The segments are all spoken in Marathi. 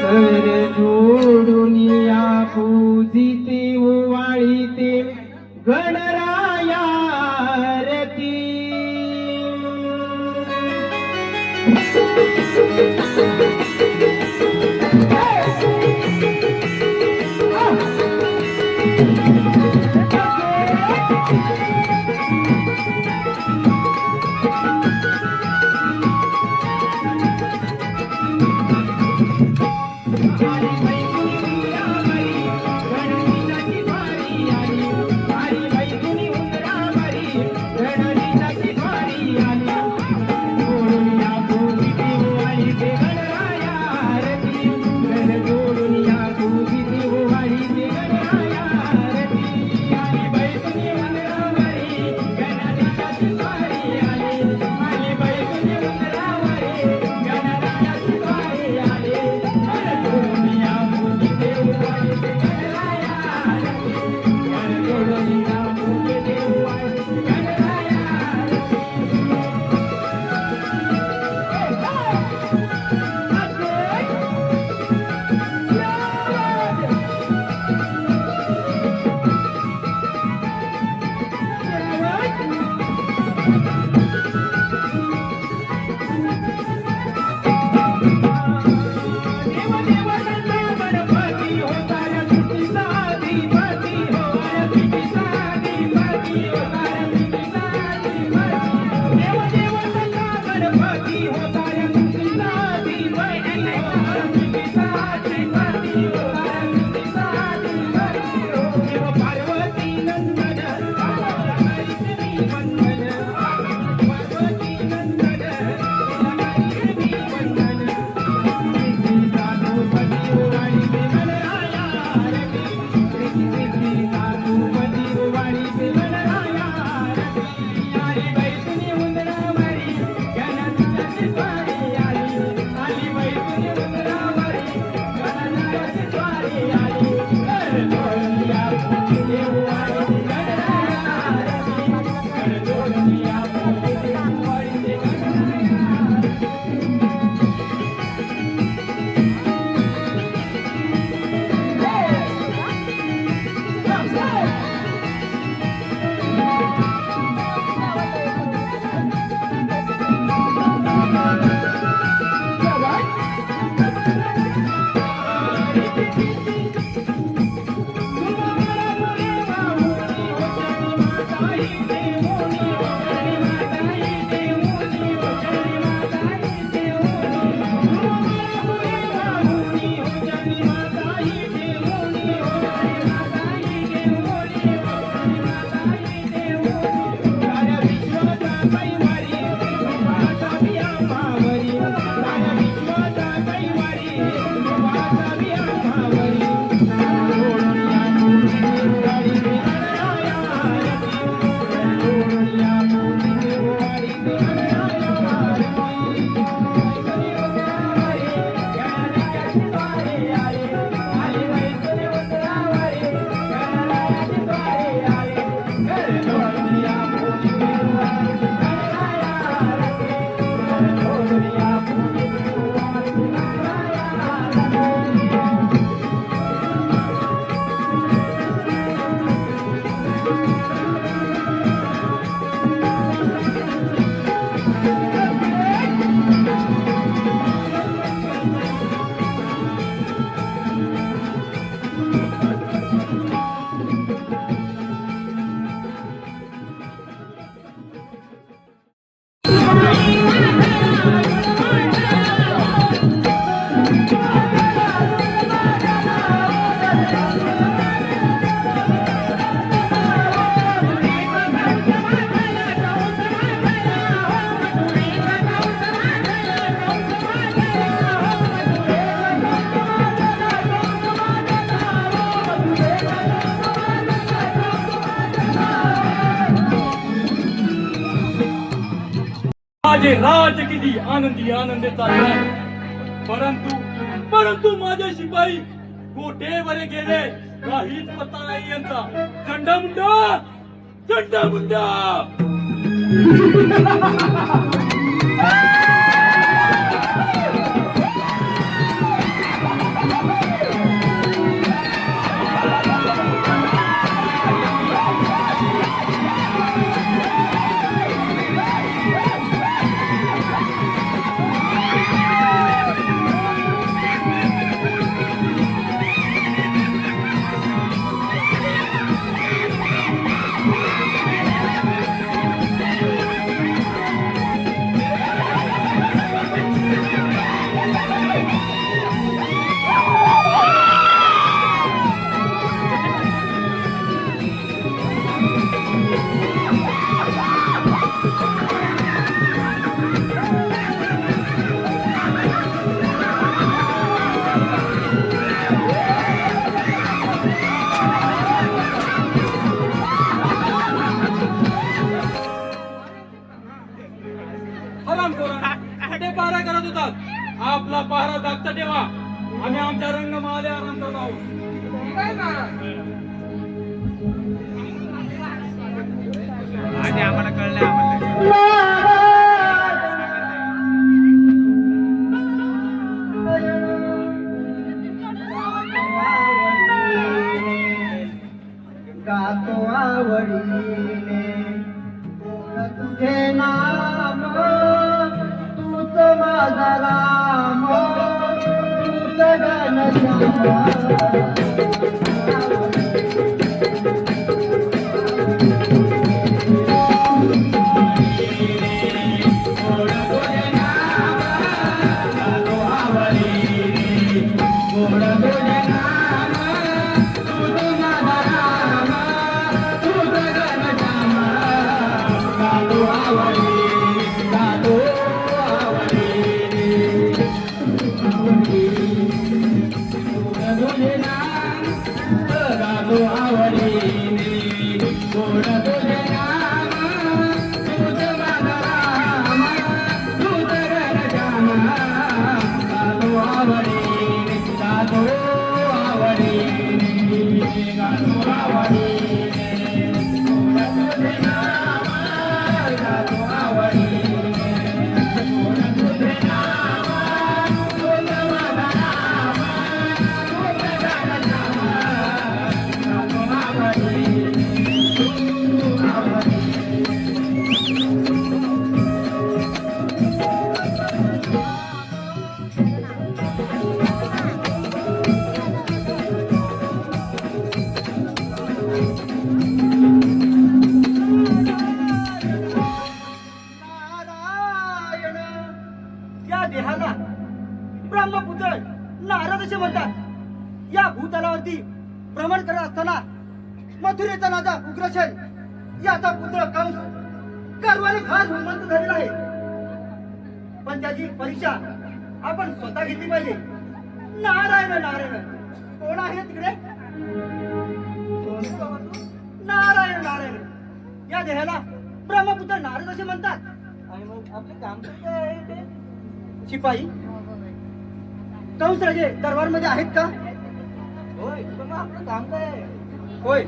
कर जोडुनिया पूजिते वाळी ते गणराया रती माझे राज किती आनंदी आनंदी चाललाय, परंतु परंतु माझे शिपाई कोठेवर गेले काहीच पत्ता नाही यांचा. चंडामुंडा चंडामुंडा न माल्या आनंद जाऊ आधी आम्हाला कळलं आम्हाला गातो आवडीने तुझे नाम तूच माझा राम तूच घनश्याम या देहाला ब्रह्मपुत्र नारद असे म्हणतात. या भूतलावरती भ्रमण करत असताना मथुरेचा राजा उग्रसेन याचा पुत्र कंस गर्वाने फार श्रीमंत झालेला आहे. पण त्याची परीक्षा आपण स्वतः घेतली पाहिजे. नारायण नारायण कोण आहे तिकडे? नारायण नारायण या देहाला ब्रह्मपुत्र नारद असे म्हणतात. आणि मग आपले काम काय आहे ते? शिपाई कंस राजे दरबार मध्ये आहेत का? होय मग आपलं काम काय आहे? होय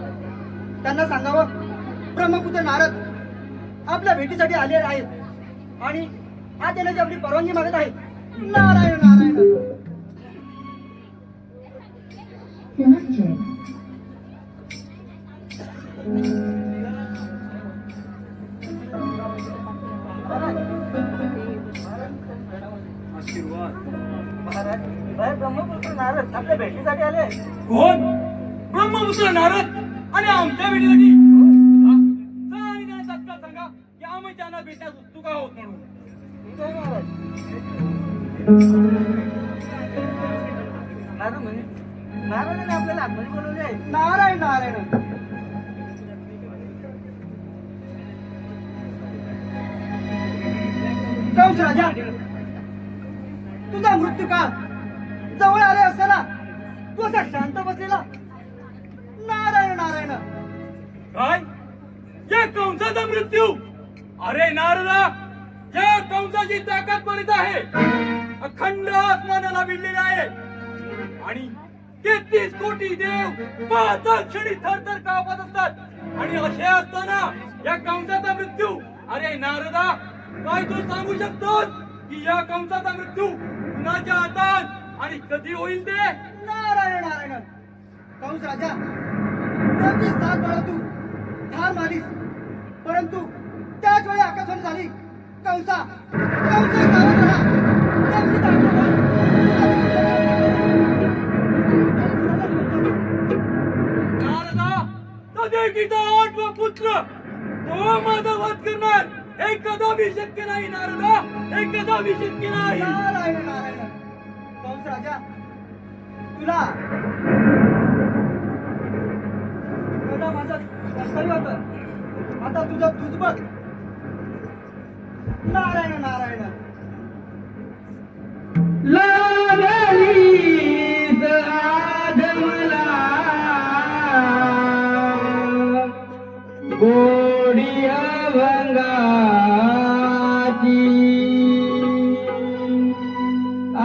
त्यांना सांगावं ब्रह्मपुत्र नारद आपल्या भेटीसाठी आले आहेत आणि आज येण्याची आपली परवानगी मागत आहेत. नारायण नारायण ब्रह्मपुत्र नारद आपल्या भेटीसाठी आले. कोण? ब्रह्मपुत्र नारद आणि आमच्या भेटीसाठी जा आणि त्यांना तत्काळ सांगा की आम्ही त्यांना भेटण्यास उत्सुक आहोत म्हणून. नारायण आपल्याला आत्महत्या बोलवले आहे. नारायण नारायण कंस राजा तुझा मृत्यू काळ जवळ आले असताना तू असा शांत बसलेला. नारायण नारायण काय? या कंसाचा मृत्यू? अरे नारदा, या कंसाची ताकद बरीच आहे. अखंड आसमानाला भिडलेले आहे आणि 33 कोटी देव पाहता क्षणी थरथर कापत असतात. आणि असे असताना या कंसाचा मृत्यू? अरे नारदा, काय तू सांगू शकतोस की या कंसाचा मृत्यू कुणाच्या हातात आणि कधी होईल ते? नारायण नारायण कंस राजा त्याची साथ बाळा तू ठार मारलीस, परंतु त्याच वेळी आकाशवाणी झाली. कंसा कंसा सावध राहा. त्यांची ताकद नारदा, तदेकीचा 8वा पुत्र तो माझा वध करणार हे कदापि शक्य नाही. नारदा, हे कदापि शक्य नाही. नारायण नारायण कंस राजा तुला एवढा माझा कर्तव्य होतं. आता तुझं तुझ बघ. नारायण नारायण लागलीस आज मला गोडी अभंगाची आ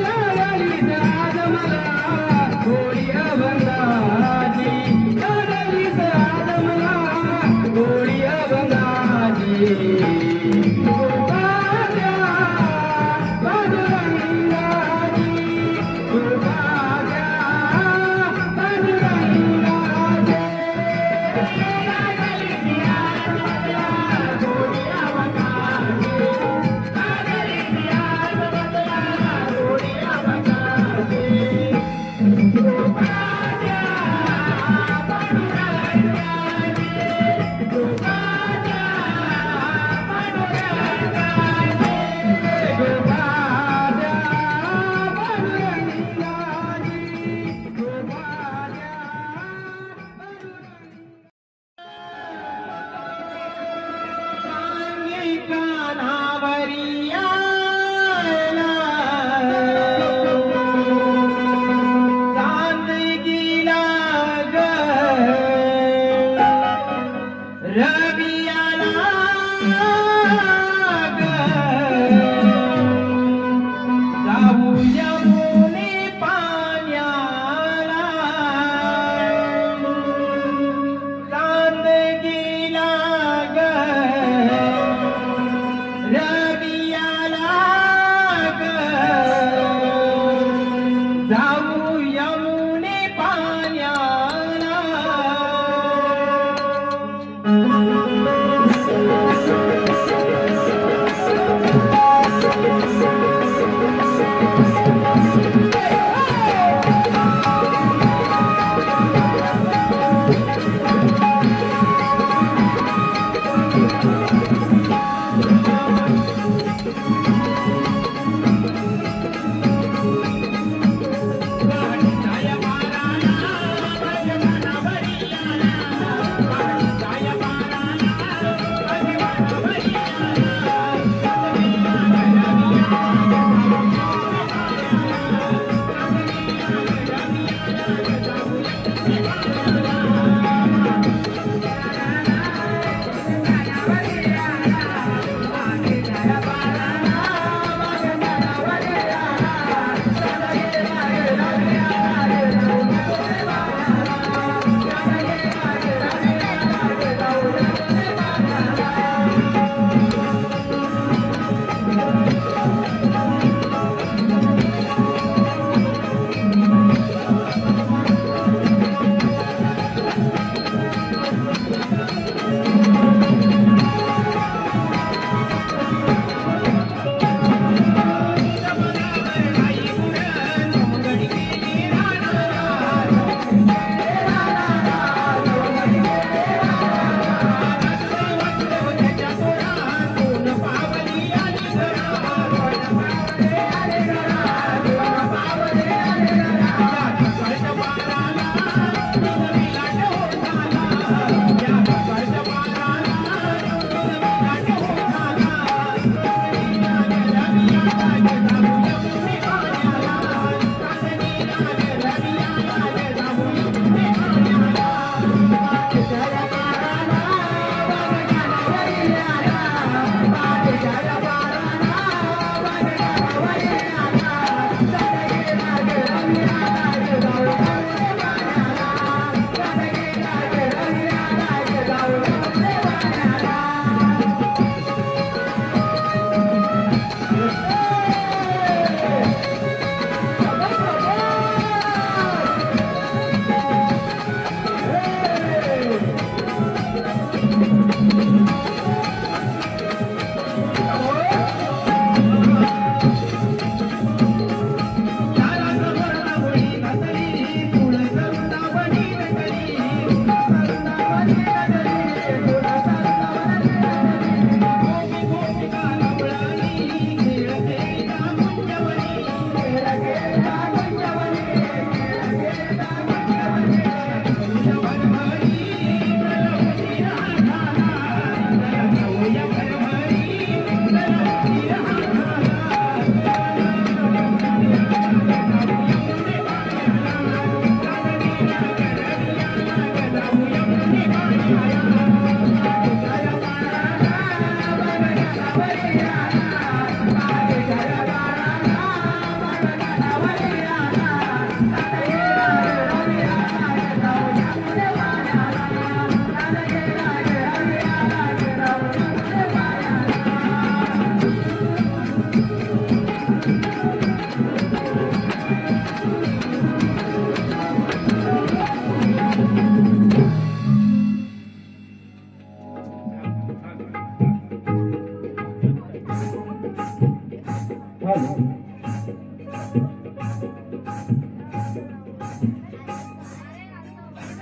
लागलीच आज मला गोडी अभंगाची लागलीच आज मला गोडी अभंगाची गोपाल्या पांडुरंगाची गोपाल्या पांडुरंगाची लागलीच आज मला गोडी अभंगाची लागलीच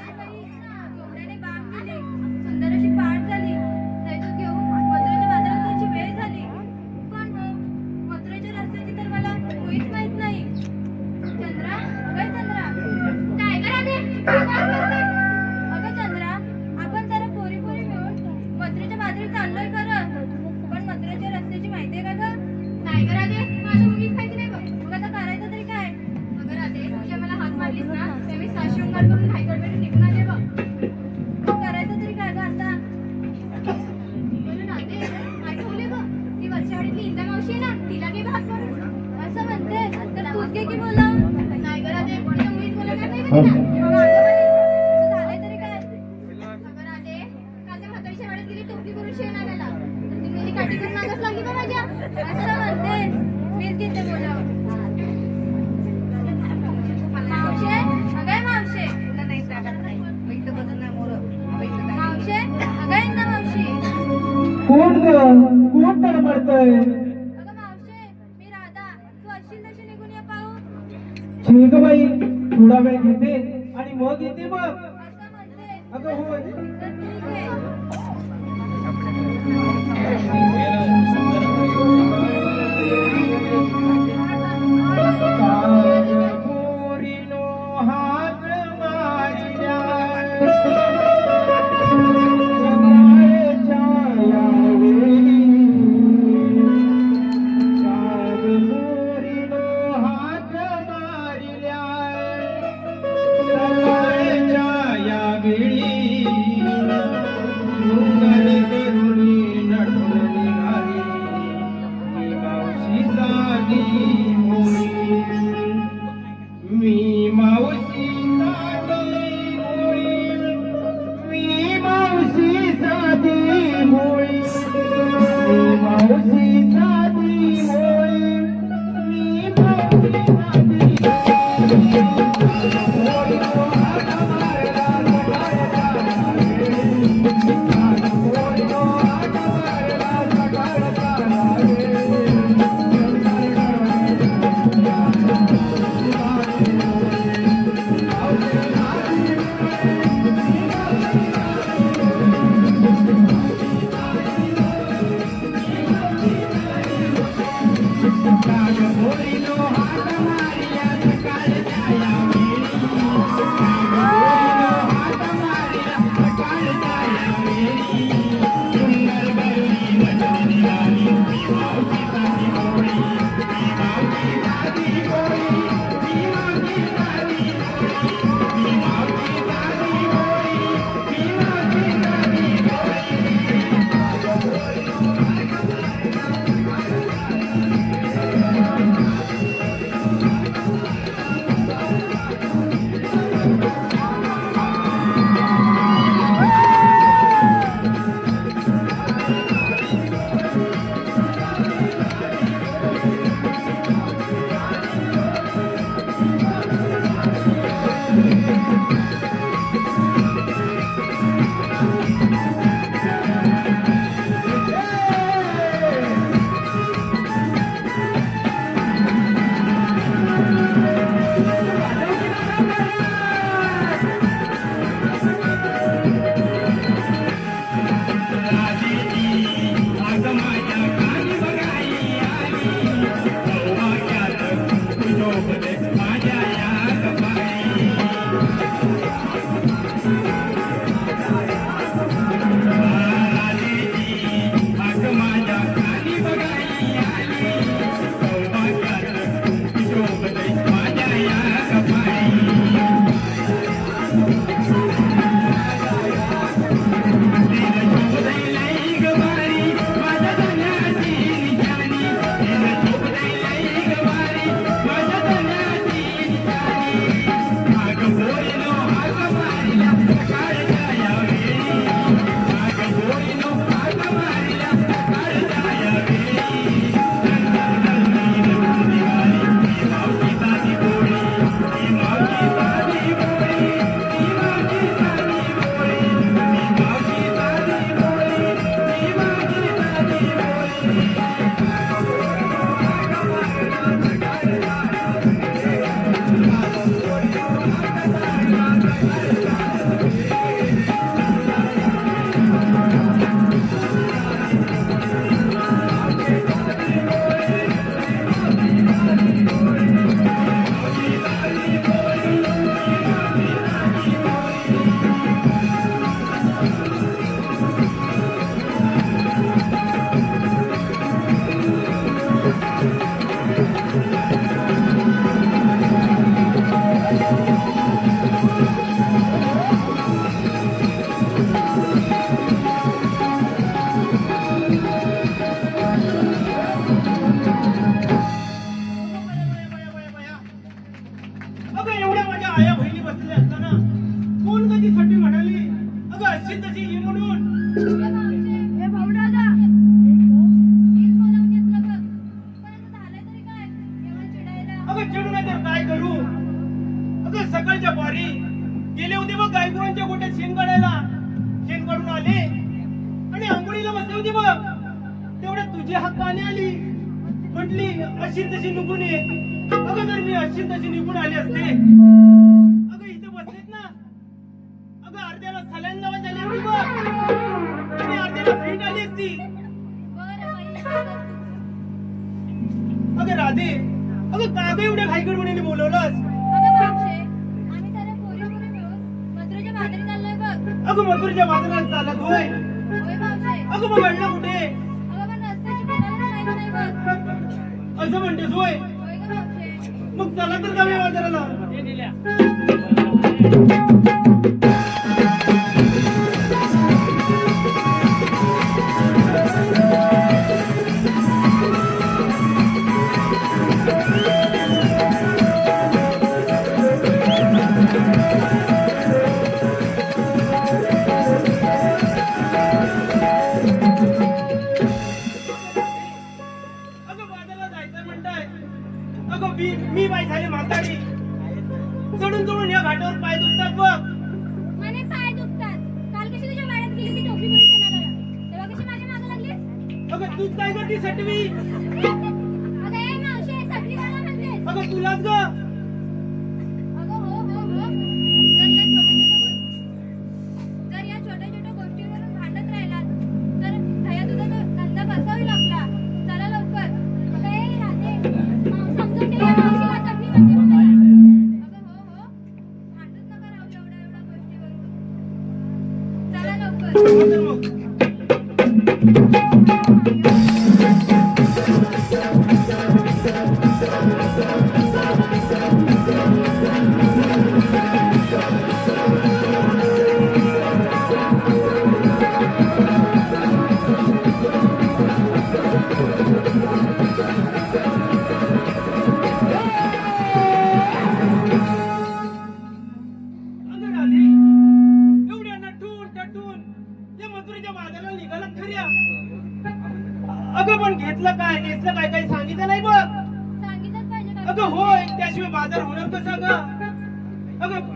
डोंगराने बाग दिले, सुंदर अशी पाट झाली. त्यातून घेऊन मथुरेच्या बाजारात जायची वेळ झाली. पण मथुरेच्या रस्त्याची तर मला काहीच माहित नाही. चंद्रा, अगं चंद्रा, काय गं राधे? काय करते? अगं चंद्रा, आपण जरा पोरी मिळून मथुरेच्या बाजारात चाललोय खरं, पण मथुरेच्या रस्त्याची माहिती आहे का गं? नाही गं राधे, मला मुळीच माहिती नाही बघ. मग आता करायचं तरी काय? अगं राधे, तुझ्या मला हात मारलीस ना, ते मी साशृंगार करून घाईगड भेटून निघून आले बघ. करायचं तरी काय गं आता? बरं राधे, आठवले गं, ती वर्षावाडीतली इंदा मावशी आहे ना, तिला घे भात करून. असं म्हणते तर तूच घे की बोला. नाही गं राधे, कोणी मुळीच बोलणार नाही बघ तिला. मग अगं बाई, असं झालंय तरी काय? अगं राधे, काल त्या म्हातारीच्या वाड्यात गेली टोपी करून शेण आणायला, तर ती मेली काठी करून मागच लागली बा माझ्या. असं म्हणते, मीच घेते बोलावं. मावशे, अगं मावशे, मावशे, अगं इंदा मावशी. कोण ग कोण तडमडतंय अगं मावशे, मी राधा. तू असशील तशी निघून ये पाहू. ठीक बाई थोडा वेळ घेते आणि मग येते बघ असं म्हणते अगं होय तर ठीक आहे. पोरीनो हात मारिल्या पोरीनो हात मारिल्या सकाळच्या या वेळी सुंदर तरुणी नटून निघाली मी मावशी साधी होई मी मावशी साधी होई मी मावशी साधी होई मी मावशी साधी होई मी मावशी सकाळच्या पारी गेले होते बघ गायगुरांच्या गोट्यात शेण काढायला. शेण काढून आले आणि आंघोळीला बसले होते बघ. तेवढ्यात तुझी हक्काने आली. म्हटली अशी तशी निघून ये. अगं जर मी अशी तशी निघून आले असते, अगं इथे बसलेत ना, अगं अर्ध्याला सलाईन लावा झाली असती बघ आणि अर्ध्याला फीट आली असती. बरं बाई, काय करतो? अगं राधे, अगं का गं एवढ्या घाईगडबडीने बोलवलंस? अगं मावशे, आम्ही साऱ्या पोरी-पोरी मिळून मथुरेच्या बाजारी चाललोय बघ. अगं मथुरेच्या बाजारात चालत होय. होय मावशे. अगं मग घडलं कुठे? अगं पण रस्त्याची कोणालाच माहित नाही बघ. असं म्हणतेस होय. होय गं मावशे. मग चला तर जाऊया बाजाराला. अगं बाजाराला जायचं म्हणताय. अगं मी बाई झाली म्हातारी. चढून चढून या घाटावर पाय दुखतात बघ. म्हणे पाय दुखतात. काल कशी तुझ्या वाड्यात गेली ती टोपी भरून शेणाला, तेव्हा कशी माझ्या मागे लागलीस? अगं तूच काय करती सटवी? अगं ए मावशे, सटवी मला म्हणतेस? अगं तुलाच ग. अगं हो हो हो. जर या छोट्या छोट्या गोष्टीवरून भांडत राहिलात तर दया दुधाचा धंदा कसा होईल आपला? चला लवकर. अगं ए राधे, समजून घे या मावशीला, सटवी म्हणते ना मला. अगं हो हो. भांडूच नका राहू एवढ्या एवढ्या गोष्टीवरून. चला लवकर. हो तर मग. अगं राधे, एवढ्या नटून टटून या मथुरेच्या बाजाराला निघालात खऱ्या. अगं पण घेतलं काय, नेसलं काय, काही सांगितलं नाही बघ. सांगितलंच पाहिजे का? अगं होय, त्याशिवाय बाजार होणार कसा ग? अगं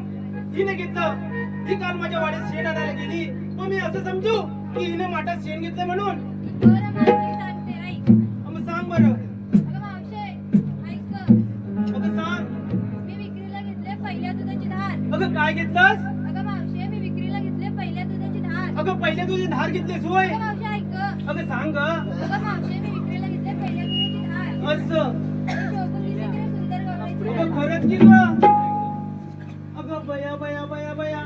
हिने घेतलं. ही काल माझ्या वाड्यात शेण आणायला गेली. मग मी असं समजू की हिने माठात शेण घेतलं म्हणून? बरं मावशी, सांगते ऐक. मग सांग बरं. अगं मावशे, ऐक गं. अगं सांग. मी विक्रीला घेतले पहिल्या दुधाची धार. अगं काय घेतलंस? अगं मावशे, मी विक्रीला घेतले पहिल्या दुधाची धार. अगं पहिले तुझी धार घेतलीस होय. अगं मावशे, ऐक गं. अगं सांग ग. अगं मावशे, मी विक्रीला घेतले पहिल्या दुधाची धार. असं. आणि शोभून दिसते की नाही सुंदर गवळीची अगं धार. खरंच की ग. अगं बया बया बया बया.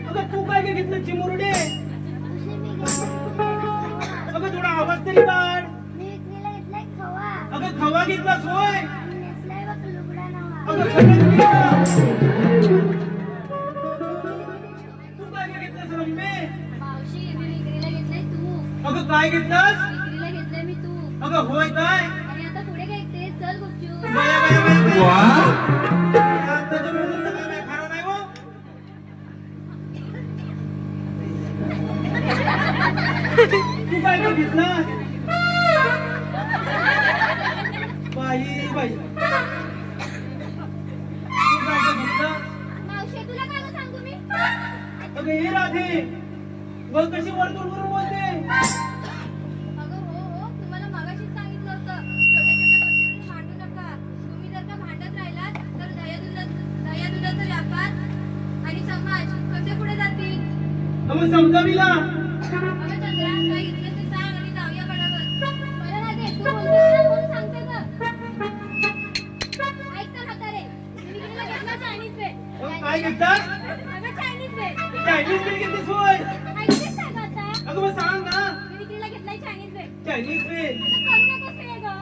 अगं तू काय काय घेतलं चिमुरडे? अगं थोडा आवाज तरी काढ. मी विक्रीला घेतलाय खवा. अगं खवा घेतलास होय. नेसलाय बघ लुगडा नवा. अगं खरंच की ग. तू काय काय घेतलंस रंबे? मावशी, मी विक्रीला घेतलाय तूप. अगं काय घेतलंस? विक्रीला घेतलंय मी तूप. अगं होय काय? आणि आता पुढे काय ते चल गुपचूप. बया बया बया बया. या आताच्या मुलांचं काय काय खरं नाही हो. तू काय काय घेतलं? बाई बाई. तू काय काय घेतलं? मावशी, तुला काय गं सांगू मी? अगं हे राधे, बघ कशी वरतून करून बोलते. अगं हो हो, तुम्हाला मगाशीच सांगितलं होतं छोट्या छोट्या गोष्टीवरून भांडू नका. तुम्ही जर का भांडत राहिलात तर दया दुधाचा व्यापार आणि समाज कसे पुढे जातील? मग समजावीला. अगं चंद्रा, काय इथलं ते सांग आणि जाऊया बरोबर. मला ना दे, तू बोलतेस ना म्हणून सांगते गं. ऐक तर म्हातारे, मी विक्रीला घेतला चायनीज भेळ. काय घेतलं? अगं चायनीज भेळ. चायनीज बिल घेतलीस होय. ऐकतेस काय गं आता? अगं मग सांग ना. मी विक्रीला घेतलाय चायनीज भेळ. Chinese bill. आता करू नकोस हे गं.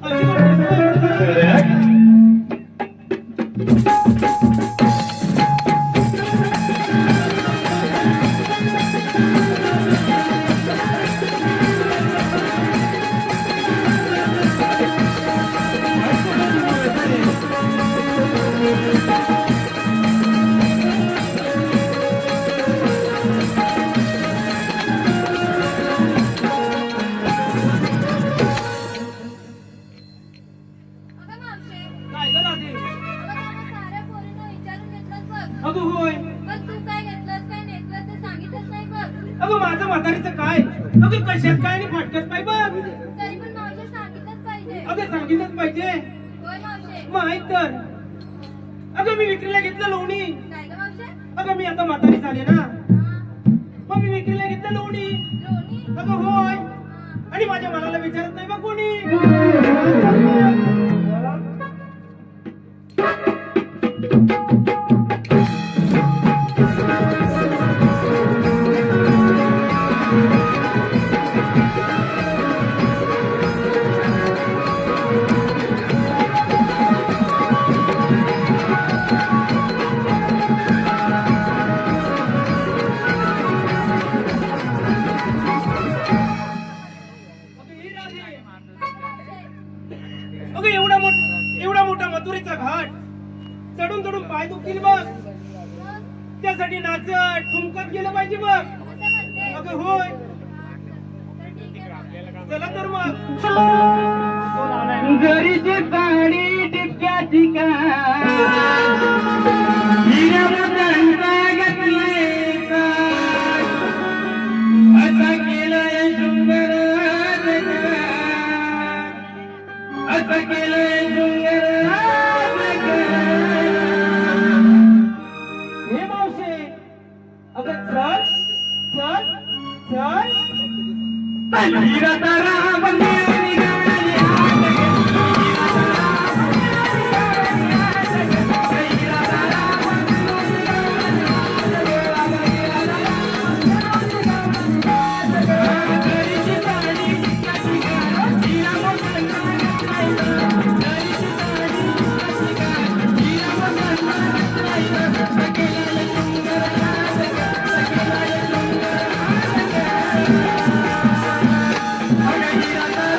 अशी म्हणतेस होय. अगं अगं होय. पण तू काय घेतलंस काय नेसलंस ते सांगितलंच नाही बघ. अगं माझं म्हातारीचं काय, अगं कशात काय आणि फाटक्यात काय बघ. तरी पण मावशी सांगितलंच पाहिजे. अगं सांगितलंच पाहिजे. होय मावशे. माहित तर. अगं मी विक्रीला घेतलं लोणी. काय ग मावशे? अगं मी आता म्हातारी झाले ना, हा. मग मी विक्रीला घेतलं लोणी. लोणी? अगं होय. हा. आणि माझ्या मनाला विचारत नाही बा कोणी. अगं ही राधे. अगं एवढा मोठा मथुरेचा घाट चढून चढून पाय दुखतील बघ. त्यासाठी नाचत ठुमकत गेलं पाहिजे बघ. असं म्हणते. अगं होय. तर ठीक आहे ना. चला तर मग. घरीची साडी टिपक्याची का हिरवंता घेतलंय का असा केलंय शृंगार असं केलंय शृंगार हे मावशे. अगं चल चल चल हिरतारा बंदी अगं ही राधा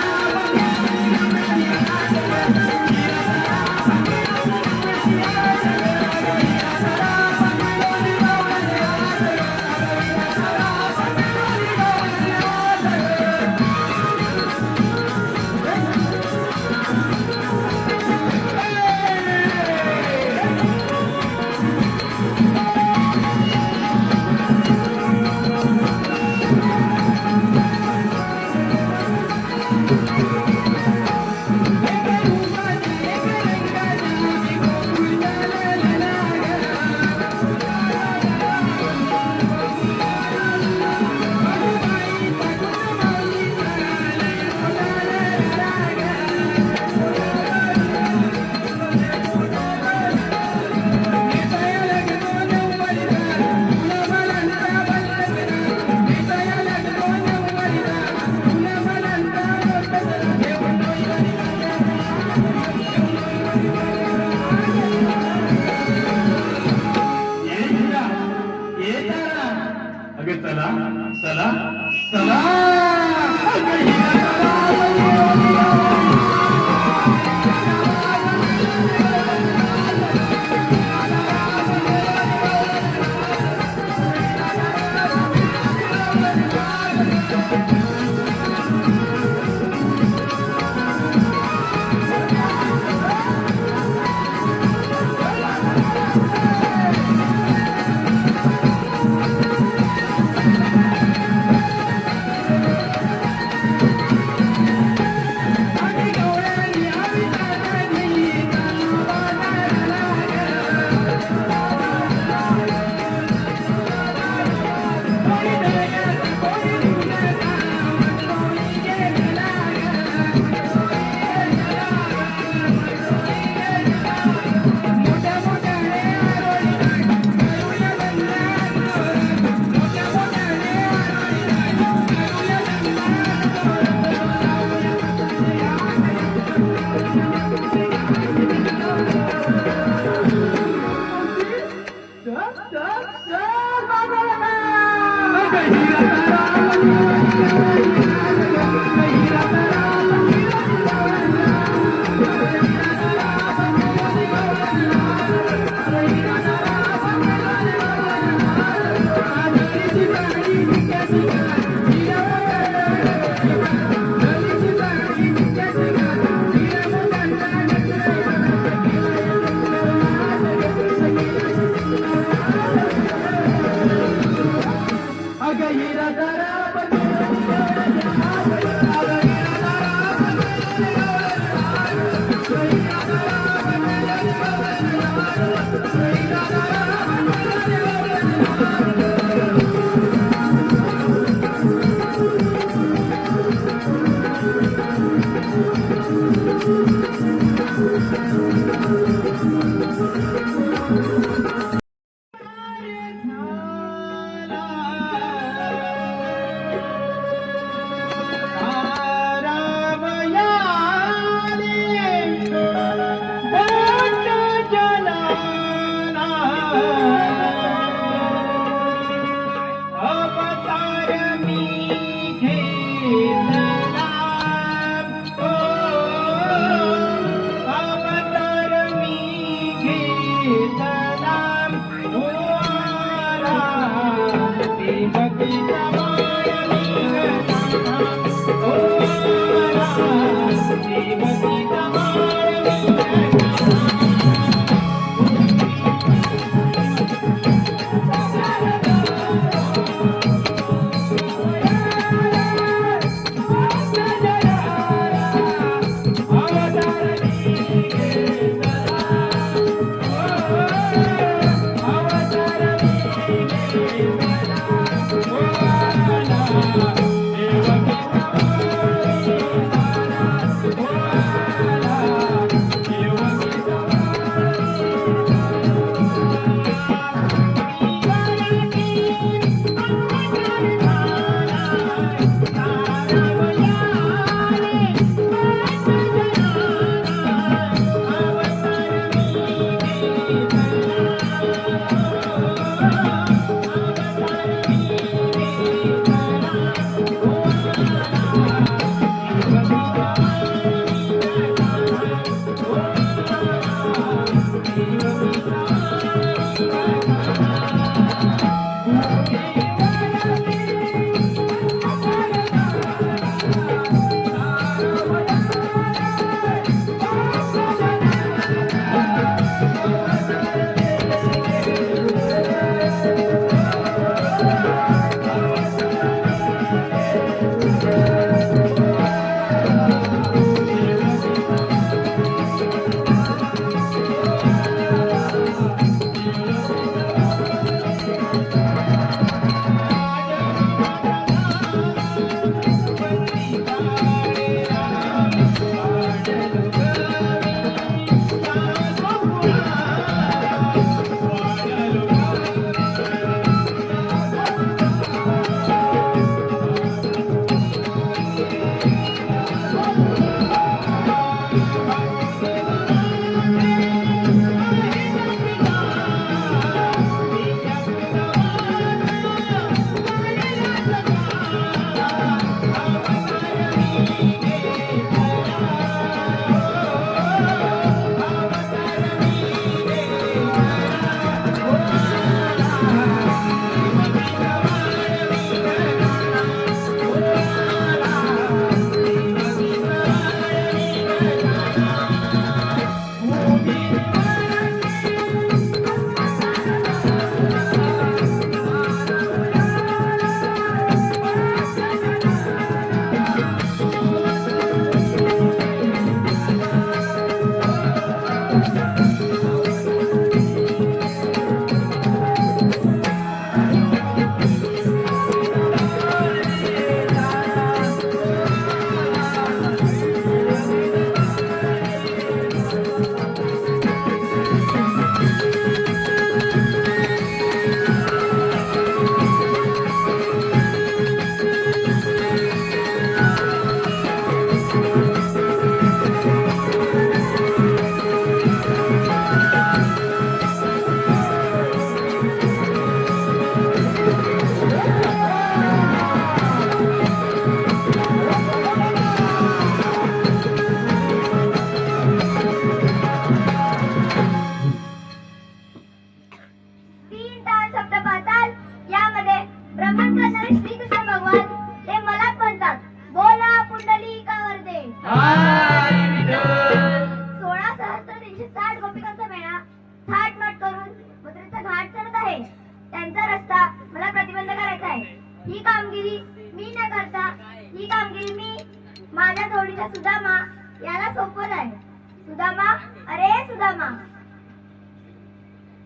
सुदामा, अरे सुदामा,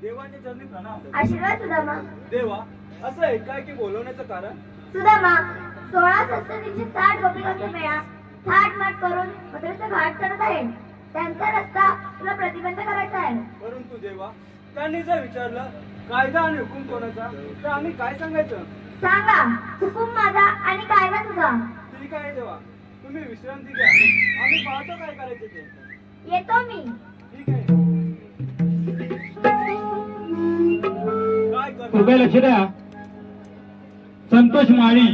देवाच्या चरणी प्रणाम. आशीर्वाद सुदामा. देवा, असं आहे काय की बोलवण्याचं कारण? सुदामा, 16 संस्कृतीची 60 गोपिकांचा मेळा थाटमाट करून मथुरेचा घाट चढत आहे. त्यांचा रस्ता तुला प्रतिबंध करायचा आहे. परंतु देवा, त्यांनी जर विचारलं कायदा आणि हुकूम कोणाचा, तर आम्ही काय सांगायचं? सांगा, हुकूम माझा आणि कायदा तुझा. ठीक आहे देवा, तुम्ही विश्रांती घ्या, आम्ही पाहतो काय करायचं ते. येतो मी. ठीक आहे. काय करणार? उभे लक्ष द्या. संतोष माळी.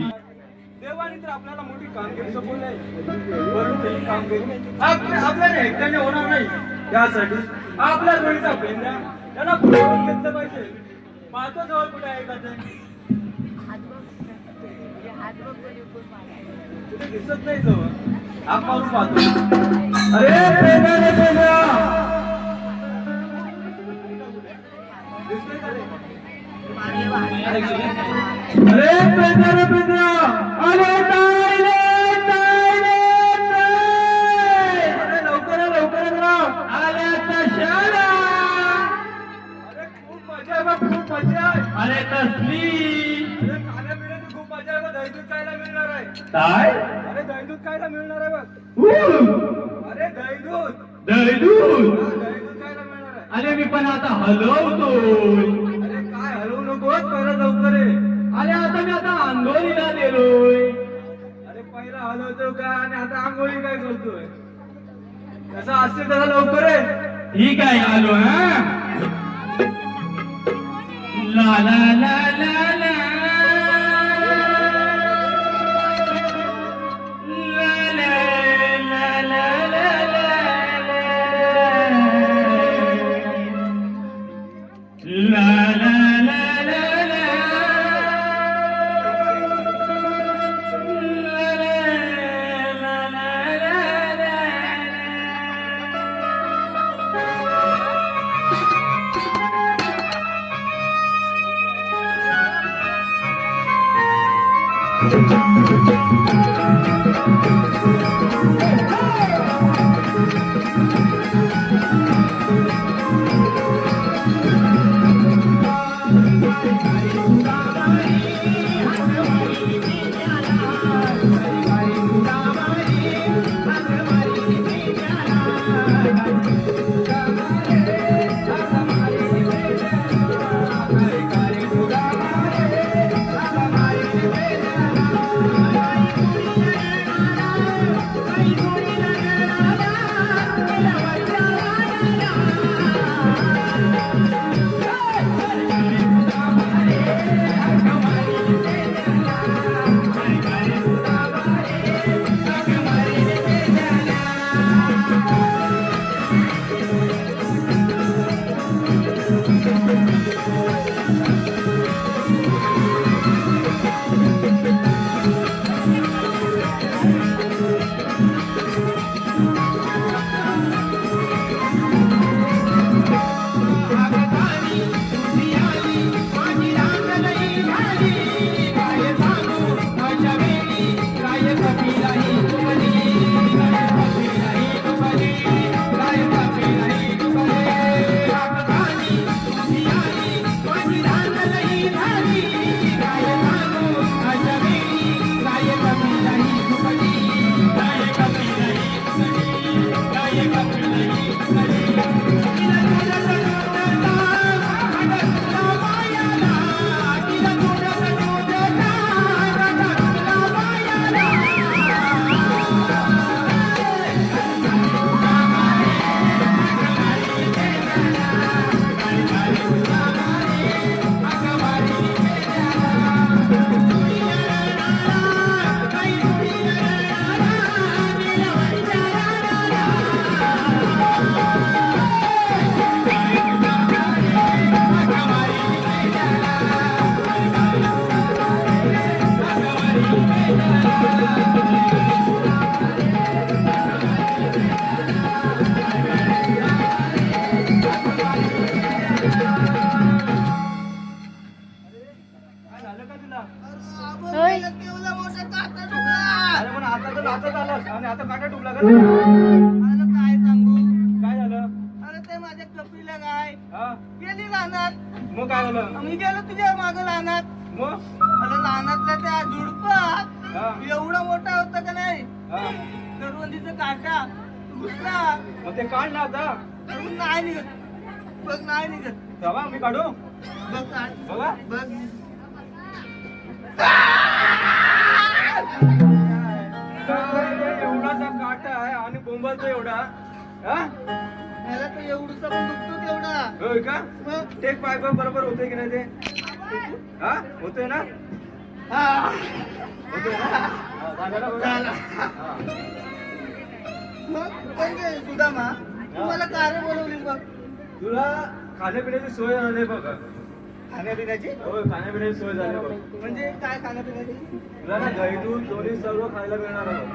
देवाने तर आपल्याला मोठी कामगिरी सोपवली आहे, परंतु ही कामगिरी आपल्याला एकट्याने होणार नाही. त्यासाठी आपल्या जोडीचा पेंद्या त्यांना पुढे घेतलं पाहिजे. पाहतो जवळ कुठे आहे का ते? कुठे दिसत नाही जवळ. हाक मारून पाहतो. अरे पेंड्या रे पेंड्या. दिसतंय का रे? अरे पेंड्या रे पेंड्या. अरे ताई रे, ताई रे, ताई. अरे लवकर ये, लवकर ये राव. आल्या तशाला. अरे खूप मजा आहे बा, खूप मजा आहे. अरे तसली. अरे खाण्यापिण्याची खूप मजा आहे बा. दहीदूध खायला मिळणार आहे. काय? अरे दहीदूध खायला मिळणार आहे बघ. अरे दहीदूद. दहीदूध. दहीदूद खायला मिळणार आहे. अरे मी पण आता हलवतोय. अरे काय हलवू नकोस, पहिला लवकर ये. अरे आता मी आता आंघोळीला गेलोय. अरे पहिला हलवतो का आणि आता आंघोळी काय करतोय? कसं असते तसं लवकर ये. ठीक आहे आलो. हा ला ला ला ला ला. ला ला ला ला ला ला. ला ला ला ला ला. हा गेली रानात. मग काय झालं मी गेलो तुझ्या माग रानात. मग अरे रानातल्या त्या झुडपात हा एवढा मोठा होता का नाही हा करवंदीचा काटा घुसला. मग ते काढ ना आता अरे नाही निघत बघ, नाही निघत तेव्हा मी काढू बघ, काढ. बघा बघ काय रे, एवढासा काटा आहे आणि बोंबलतो एवढा हा मला तर एवढूसा पण दुखतो तेवढा. होय का मग टेक पाय बरोबर होते की नाही ते हा होतोय ना हा होतोय ना हा, झालं ना बघा? झाला. हा. मग म्हणजे सुदामा तुम्हाला कार्य बोलवली बघ. तुला खाण्यापिण्याची सोय झाली बघ खाण्यापिण्याची होय खाण्यापिण्याची सोय झाली बघ म्हणजे काय खाण्यापिण्याची? तुला ना दही दूध दोन्ही सर्व खायला मिळणार आहे बघ.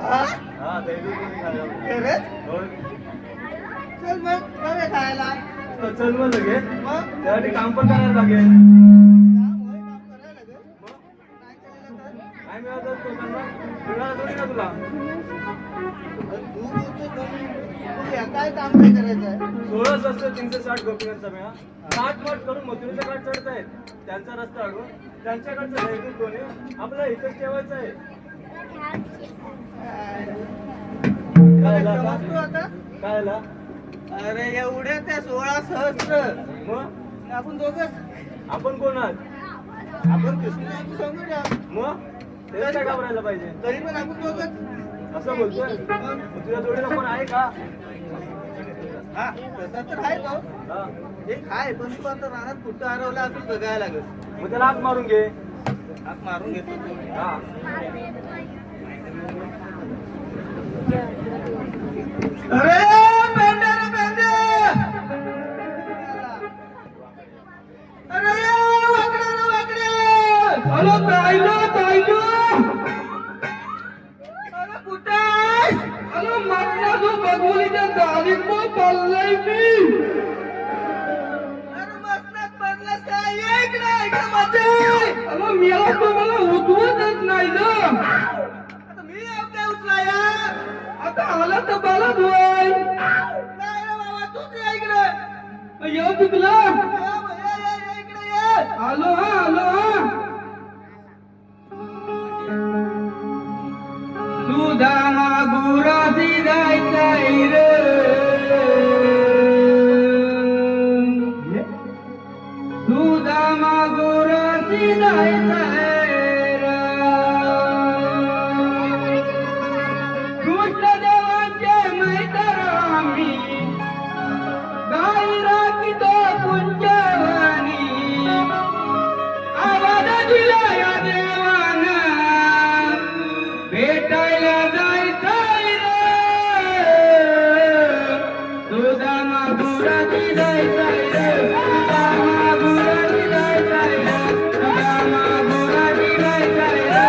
हा? हा दही दूध दोन्ही खायला मिळणार. खरंच? होय चल मग जाऊया खायला. तर चल मग लगेच मग त्यासाठी काम पण करायला लागेल काम होय, काम करायला लागेल. नाही केलेलं तर? काय मिळालं तो त्यांना मिळालं थोडी ना तुला तू बोलतोय कमी. बघूया, काय काम काय करायचं आहे? 16,360 गोपिकांचा मेळा 60 मठ करून मथुरेचा घाट चढतायत त्यांचा रस्ता अडवून त्यांच्याकडचं दैनिक कोणी आपला इथंच ठेवायचं आहे काय समजतो आता? काय झाला? अरे एवढ्या त्या 16 सहस्र मग आपण दोघच आपण कोण आहात आपण कृष्णाची समजूया. मग त्याला काय घाबरायला पाहिजे तरी पण आपण दोघच. असं बोलतोय मग तुझ्या जोडीला कोण आहे का हा तसा तर आहे तो. हा. एक आहे पण तू आता रानात कुठं हरवला असं बघायला लागेल. मग त्याला हात मारून घे हात मारून घेतो तू. हा अरे पेंड्या रे पेंड्या. अरे वाकड्या रे वाकड्या. हॅलो ताईलो ताईलो अरे कुठे आहेस? हॅलो मागला जो बघवलीच्या दारीत चाललंय मी अरे मस्तक बनलास काय? ये इकडे इकडे मध्ये. हॅलो मला तो मला उठवतच नाही ना आता मी येऊ काय उचलाया? आता आला तर मला धुवाय नाही रे बाबा तूच ये इकडे. येऊ चुकला ये इकडे ये. आलो हा सुदामा गुराती जायचंय रे सुदामा गुराती जायचंय रे कृष्णदेवांचे मैत्र आम्ही गाई राखीतो कुंजवानी आवाज दिला या देवानं भेटायला जायचंय रे सुदामा गुराती जायचंय रे सुदामा गुराती जायचंय रे सुदामा गुराती जायचंय रे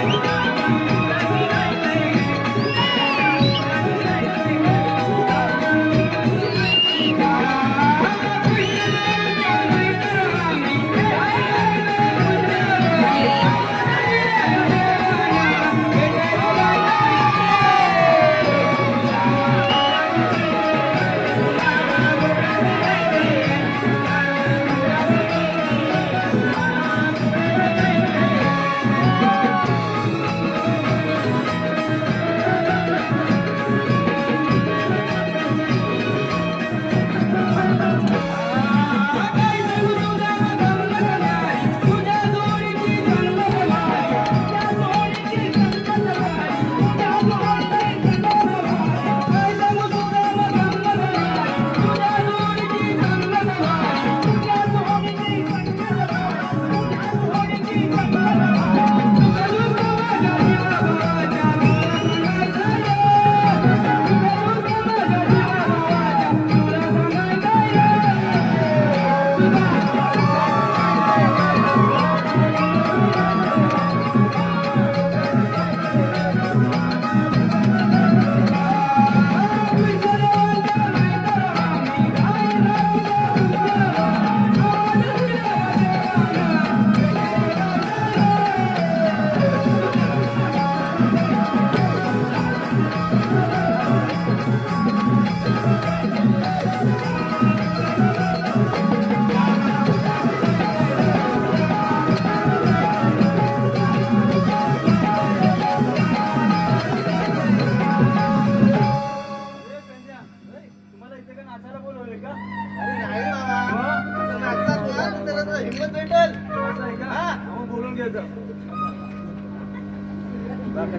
सुदामा गुराती जायचंय रे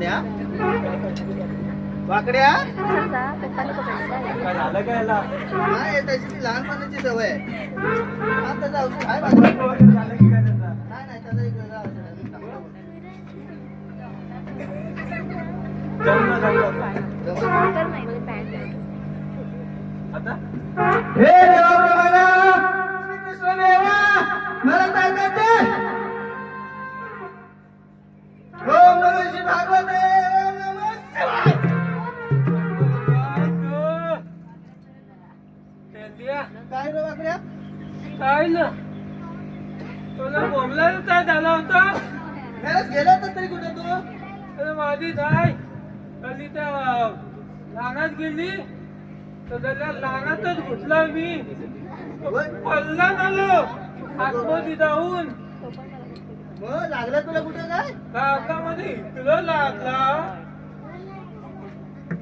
वाकड्या वाकड्या काय झालं काय याला? नाही त्याची ती लहानपणाची सवय आहे. हा, त्याचं औषध आहे माझ्याकडे. झालं की काय त्याचा? नाही नाही त्याचं एक वेगळं औषध आहे. मी सांगतो. जमलं, जमलं. आता हे देवा प्रभुरा, श्रीकृष्ण देवा, मला ताकद दे. ओम नमो श्री भागवते नमः शिवाय. काय रे वाकड्या? काय ना तुला बोंबलायला काय झाला होता? खरंच गेला होतास तरी कुठे तू? अरे माझी जाय कधी त्या लागात गेली तर त्याला लागातच घुटला मी. पल्ला झालो आतमध्ये जाऊन मग लागला तुला कुठे काय? काकामध्ये इकडं लागला.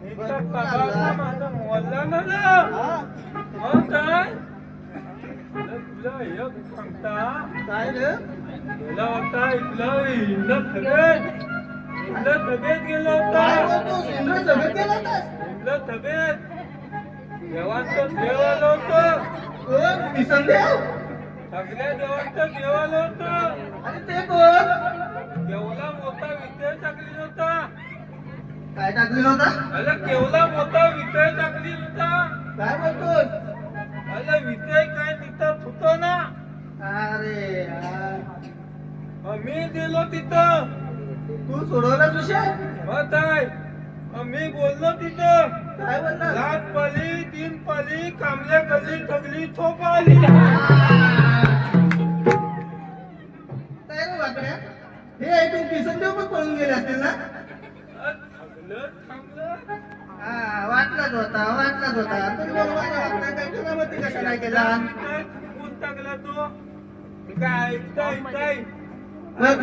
इथं पगारला माझा मोडला ना रे. हा, मग काय तुला एक सांगता काय रे? गेला होता इथलं थबेत गेला काय होता. बोलतोस? इंद्र सगळं केलं होतास? इथलं थबेत देवांचं देव आलं होतं. कोण? निसंदेव? सगळ्या देवांचं देव आलं होतं. आणि ते कोण? केवला मोठा विजय टाकली होता. काय टाकलेलं होता? अरे केवला मोठा विजय टाकली होता. काय बोलतोस? अरे विजय काय तिथं होतो ना. अरे यार. मी गेलो तिथं. तू सोडवलास विषय? मग काय मी बोललो तिथं. काय बोललास? लाख पाली 3 पाली कामल्या गल्ली ठगली थोप आली. काय रे वाकड्या? हे ऐकून किसनदेव पण पळून गेले असतील ना? थांबलं थांबलं. हा, वाटलाच होता. तरी बरोबर वाकड्या काय तुला मग ते कशा नाही केला? काय थांबून टाकला तो. काय ऐकताय मग?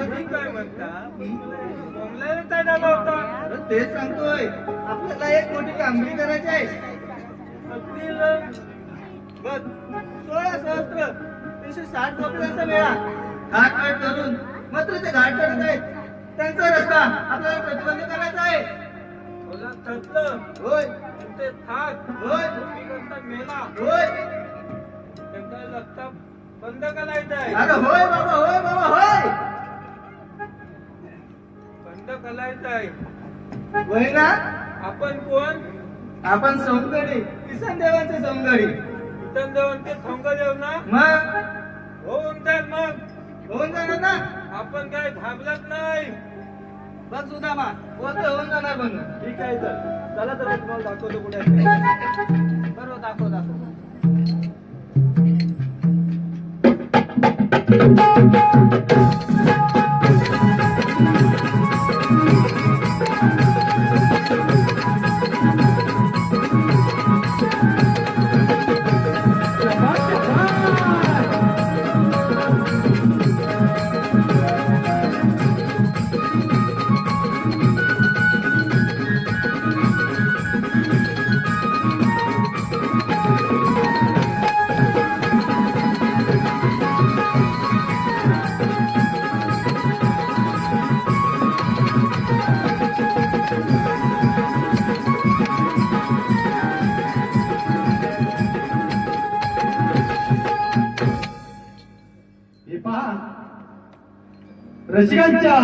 मी काय म्हणता बोंबलायला काय झाला होता. अरे तेच सांगतोय. आपल्याला एक मोठी कामगिरी करायची आहे. अगदी बघ, 16 सहस्त्र 360 गोपिकांचा मेळा घाट घाट धरून मथुरेचे घाट चढत आहेत. त्यांचा रस्ता आपल्याला प्रतिबंध करायचा आहे. मला थकलं. होय ते थाक होय गोपिकांचा मेला होय. त्यांचा रस्ता बंद करायचा आहे. अरे होय बाबा होय. बंद करायचा आहे. होय ना? आपण कोण? आपण सौंदर्य किसन देवांचे सौंदर्य. इथं देऊन ते थोंगदेव ना. मग होऊन जाईल मग. होऊन जाणार ना? आपण काय घाबरत नाही. बघ सुदामा बोलतो होऊन जाणार पण. ठीक आहे तर चला तर मी तुम्हाला दाखवतो कुठे आहे. बरोबर दाखव. हे पहा रसिकांच्या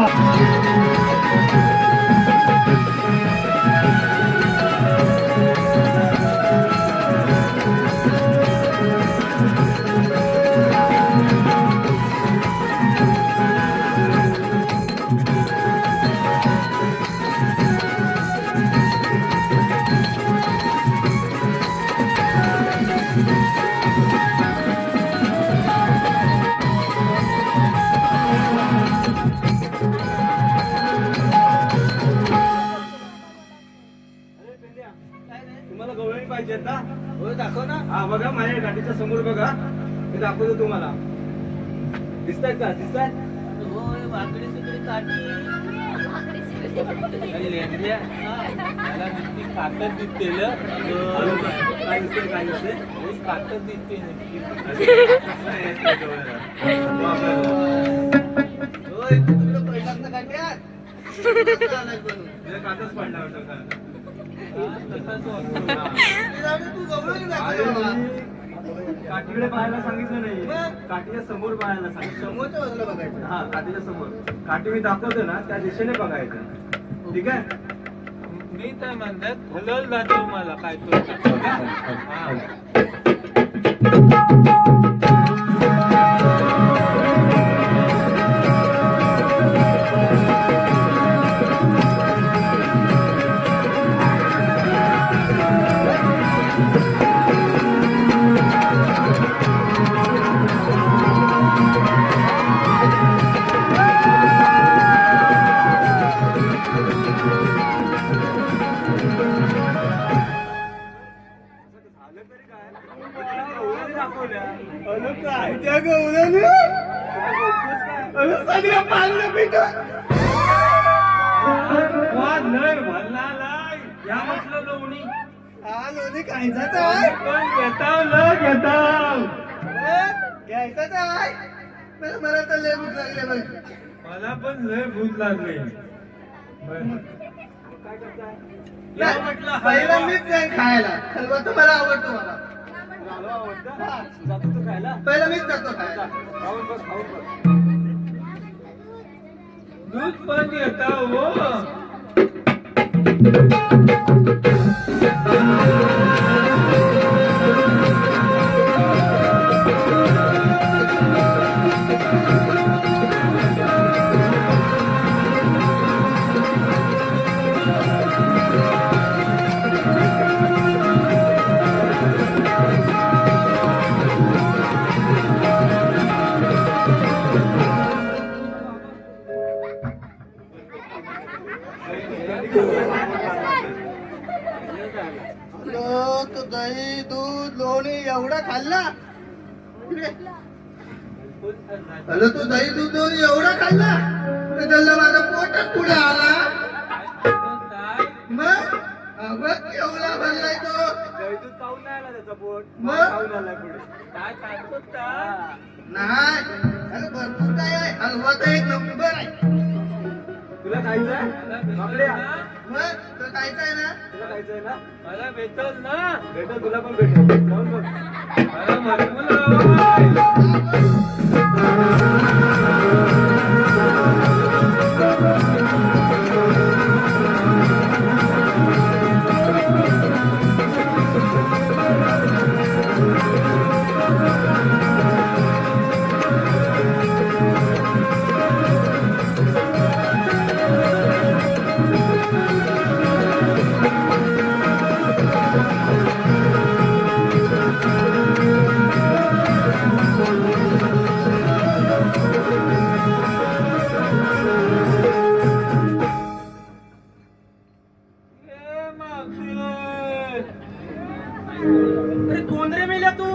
तुम्हाला गवळणी पाहिजेत ना. होय दाखव ना. हा बघा माझ्या गाडीच्या समोर बघा. मी दाखवतो तुम्हाला. दिसतायत का? दिसतायत? होय वाकडी सुकडी काठी. मला नुसती काटत दिसतेलं. काय दिसते काय दिसते काटत दिसते होय तू तिकडे पहिल्यांदा काठी आहे. कसं आलाय बनून? तुझ्या काचच पडला होता का? तू गवळणी दाखवली मला. काठीकडे पाहायला सांगितलं नाही मग? काठीच्या समोर पाहायला सांगितलं समोरच्या बाजूला बघायचं. हा काठीच्या समोर काठी मी दाखवतो ना त्या दिशेने बघायचं ठीक आहे मी तर म्हणतात भुलल जातो मला काय तो त्या गवळणी सगळ्या पालनं पिटून लय भरला लाय या म्हटलं लोणी हा लोणी खायचाच आहे. पण घेताव ल घेताव घ्यायचाच आहे. मला तर लय भूक लागली बघ. मला पण लय भूक लागली नाही, म्हटलं पहिला हलवा. मीच जाईन खायला. हलवा तर मला आवडतो मला. जातो तू खायला पहिला मीच जातो खायला. खाऊन बघ दूध पण घेताव हो तो दही दूध लोणी एवढा खाल्ला. हॅलो तू दही दूध लोणी एवढा खाल्ला तर त्याला माझा पोटच पुढे आला. मग अगं एवढा भरलाय तो. दूध खाऊन नाही आला त्याचा पोट मग? खाऊन आलाय पुढे काय खातो नाही अरे भरपूर काय आहे. हलवा तर एक नंबर आहे. तुला खायचंय आपल्या मग तर खायचं आहे ना. तुला खायचंय ना मला भेटल ना भेटेल तुला पण भेटेल जाऊन बघ मला भरपूर आवड. ए मागं. अरे कोण रे मेल्या तू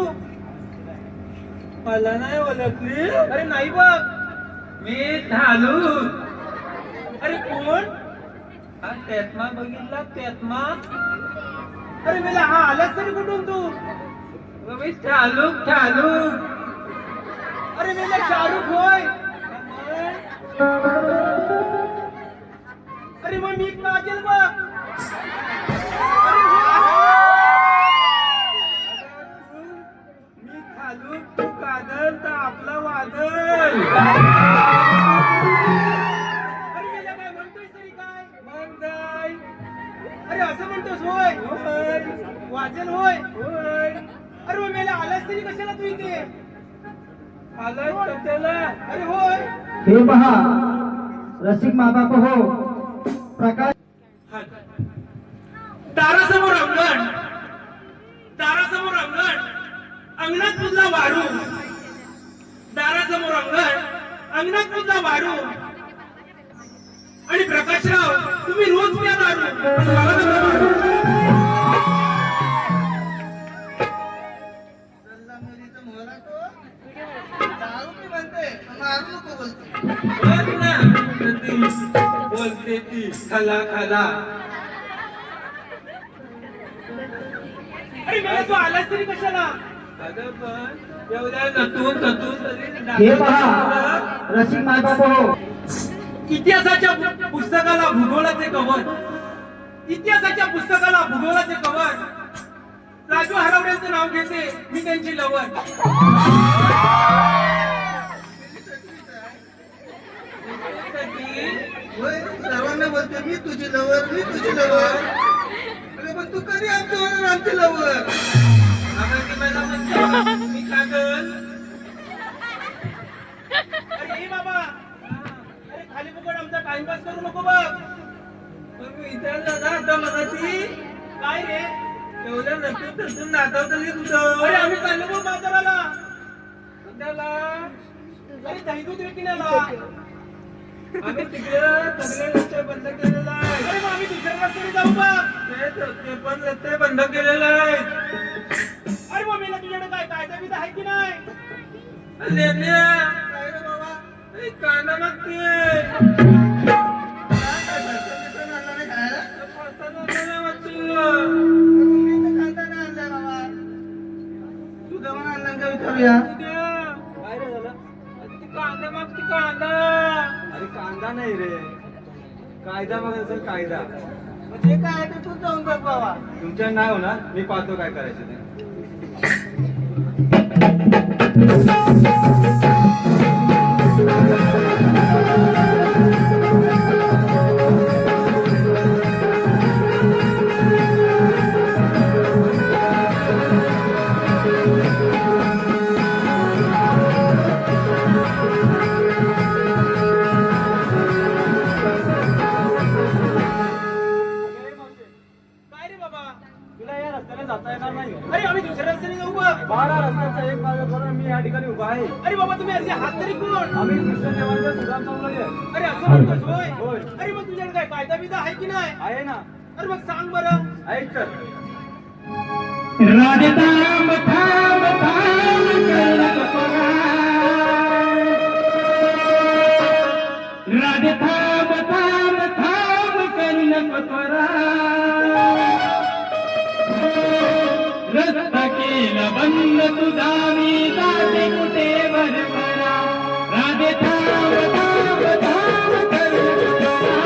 मला नाही ओळखली अरे नाही बघ मी ढालू अरे कोण हा तेतमा बघितला तेतमा अरे मेल्या हा आलास तरी कुठून तू मी ढालू ढालू अरे मेल्या शाहरुख होय अरे मग मी काजल बघ अरे मी खालू तू कादल तर आपला वादल मेल्या काय म्हणतोय तरी काय मग काय अरे असं म्हणतोस होय वाचन होय अरे मग मेल्या आलास तरी कशाला तू इथे आलाय तर त्याला अरे होय हे पहा रसिक माबाप हो प्रकाश दारासमोर अंगण दारासमोर अंगण अंगणात पुजला वारू दारासमोर अंगण अंगणात पुजला वारू आणि प्रकाशराव तुम्ही रोज प्या दारू पण मला नका मारू. मला तो दारू मी म्हणते मारू नको बोलतो. बघ ना ती बोलते ती खाला खाला अरे मला तू आलास तरी कशाला अगं पण एवढ्या नतून तरी हे पहा रसिक माबाप हो इतिहासाच्या पुस्तकाला भूगोलाचे कवर, इतिहासाच्या पुस्तकाला भूगोलाचे कवर. राजू हरवड्यांचं नाव घेते मी त्यांची लवर. सर्वांना बोलते मी तुझी लवर, मी तुझी लवर. अरे पण तू कधी आमच्यावर आमची लवर? मी कागल. अरे ए बाबा, अरे खाली फुकट आमचा टाइमपास करू नको बघ. पण मी विचारलं ना आता मगाशी, काय रे? एवढ्या नसून नाचवतली तुझं. अरे आम्ही चाललो बघ बाजाराला. कुठल्याला? अरे दही दूध विकण्याला. आम्ही तिकडे सगळे रस्ते बंद केलेला आहे. अरे मग आम्ही दुसऱ्या रस्त्याने जाऊ बघ. ते पण रस्ते बंद केलेले आहेत. अरे मम्मीला तुझ्याकडे काय कायदा बिदा आहे की नाही? लेल्या. काय रे बाबा? अरे कांदा मागते. काय रे झालं? कांदा मागते कांदा. अरे कांदा नाही रे, कायदा बघा सर, कायदा. म्हणजे काय ते तू जाऊन बघ बाबा. तुमच्या नाही होणार, मी पाहतो काय करायचं ते. काय रे बाबा? तुला या रस्त्याने जाता येणार नाही. अरे आम्ही दुसऱ्या रस्त्याने जाऊ बघ. 12 रस्त्याचा एक मार्ग करून मी या ठिकाणी उभा आहे. अरे बाबा तुम्ही असे हात तरी कोण? आम्ही कृष्णदेवांच्या सुदाम चौगले अरे असं म्हणतोस होय? होय. अरे मग तुझ्याकडे काय कायदा बिदा आहे की नाही? आहे ना. अरे मग सांग बरं. ऐक तर. राधे थांब थांब थांब कळलं परा. राधे थांब थांब थांब करीन परा. रस्ता केला बंद तुझा मी जाते कुठे बरपरा. राधे थांब थांब थांब करीन परा.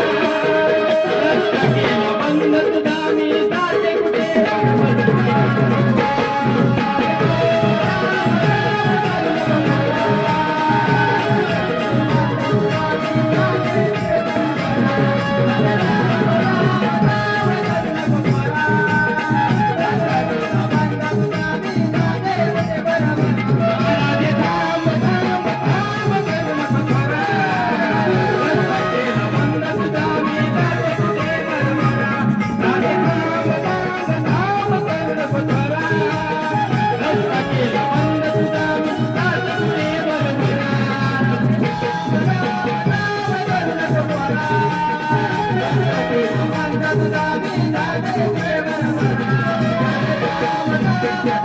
रस्ता केला बंद तुझा मी जाते कुठे बरपरा. मथुरेच्या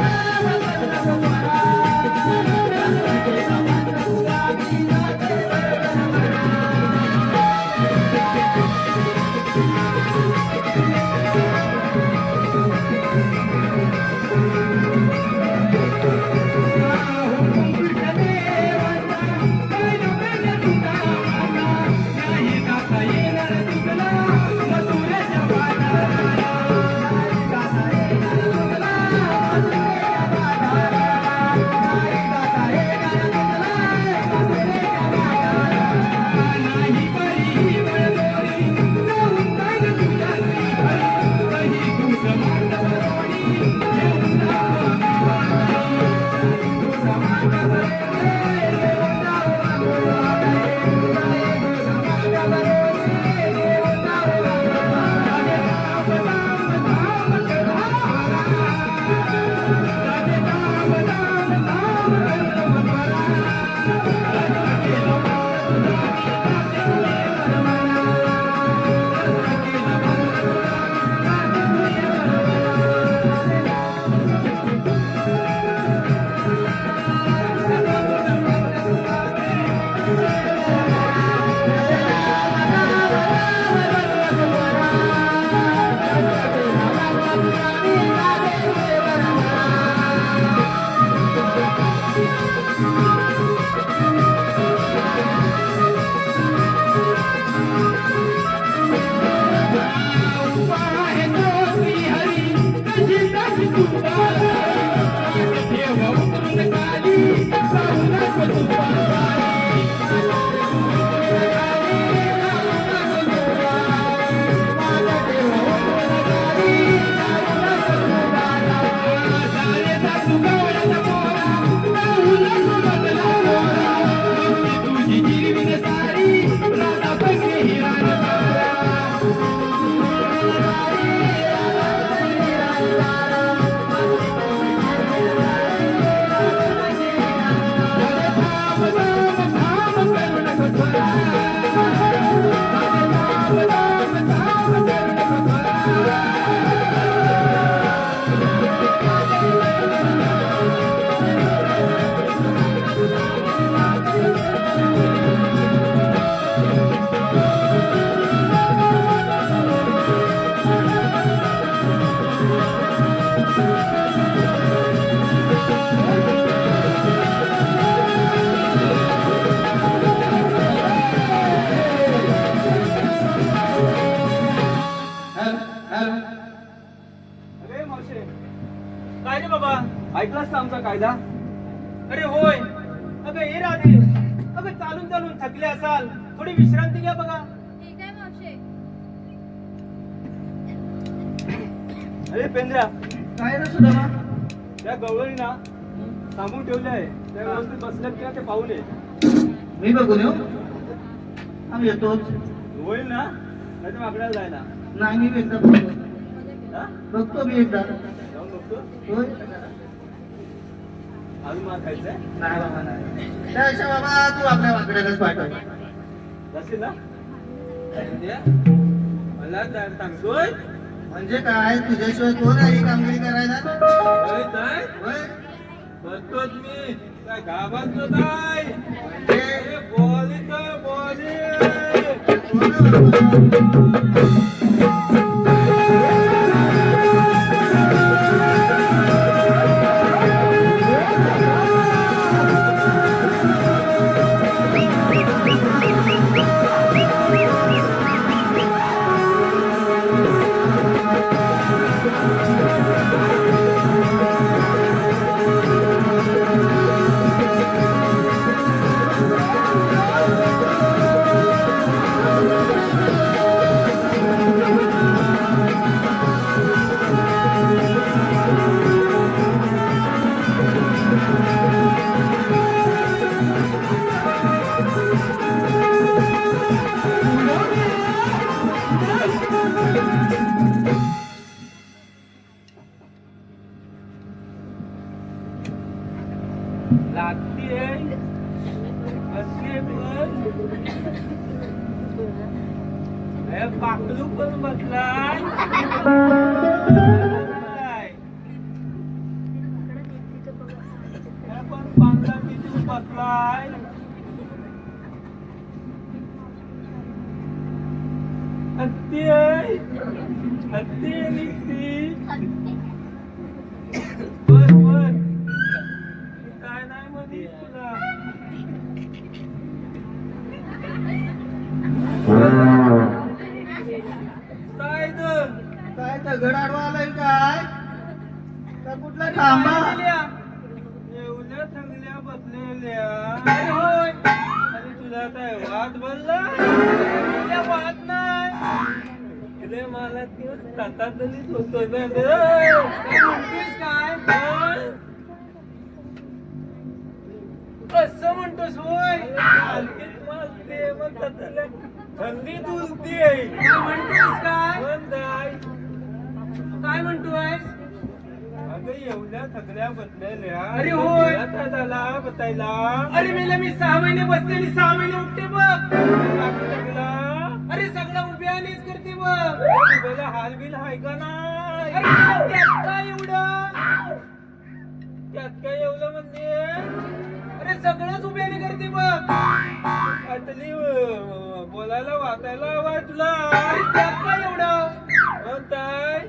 अरे मावशे, काय रे बाबा? ऐकलास का आमचा कायदा? अरे होय. अगं ये राधे, अगं चालून चालून थकले असाल, थोडी विश्रांती घ्या बघा. ठीक आहे मावशे. अरे पेंद्रा, काय रे सुदामा? त्या गवळणी ना थांबून ठेवले आहे, त्या व्यवस्थित बसल्यात किंवा ते पाहून ये. मी बघून येऊ. आम्ही येतोच. होईल ना? नाही तर मागण्याला जायला. नाही मी एकदा बघतो. हा? बघतो मी एकदा. जाऊन बघतो. होय. अजून मार खायचंय? नाही बाबा नाही. त्यापेक्षा बाबा तू आपल्या वाकड्यालाच पाठव. जाशील ना? मला जायला सांगतोय. म्हणजे काय तुझ्याशिवाय कोण आहे ही कामगिरी करायला? होय काय? होय. बघतोच मी. काय घाबरतो काय? म्हणजे बॉली तर बॉली. कोण आहे बाबा? लागते पाकलू पण बसलाय. पण बांगला किती बसलाय. हत्ती आहे, हत्ती निघती. बर बर, काय नाही मध्ये तुला. काय तर काय दगड आडवा आलाय काय? का कुठला थांबा? एवढ्या चांगल्या बसलेल्या. अरे होय. आणि तुला काय वाद बोलला? तुला वाद नाही. इकडे मला ते तातातलीच होतो ना. काय म्हणतोस काय? कसं म्हणतोस होय? हलकीच वाजते मग ताताला थंडी दुलती. काय म्हणतोस काय? काय म्हणतोय? अगं एवढ्या सगळ्या बसलेल्या. अरे होय. झाला बसायला. अरे मी 6 महिने बसलेली, 6 महिने उठते बघ. अरे सगळं उभ्यानेच करते बघ. तुला हालबिल हाय का नाही? त्यात काय एवढं? त्यात काय एवढं म्हणजे? अरे सगळंच उभ्याने करते बघ. आतली बोलायला वाचायला हवाय तुला. अरे त्यात काय एवढं? म्हणताय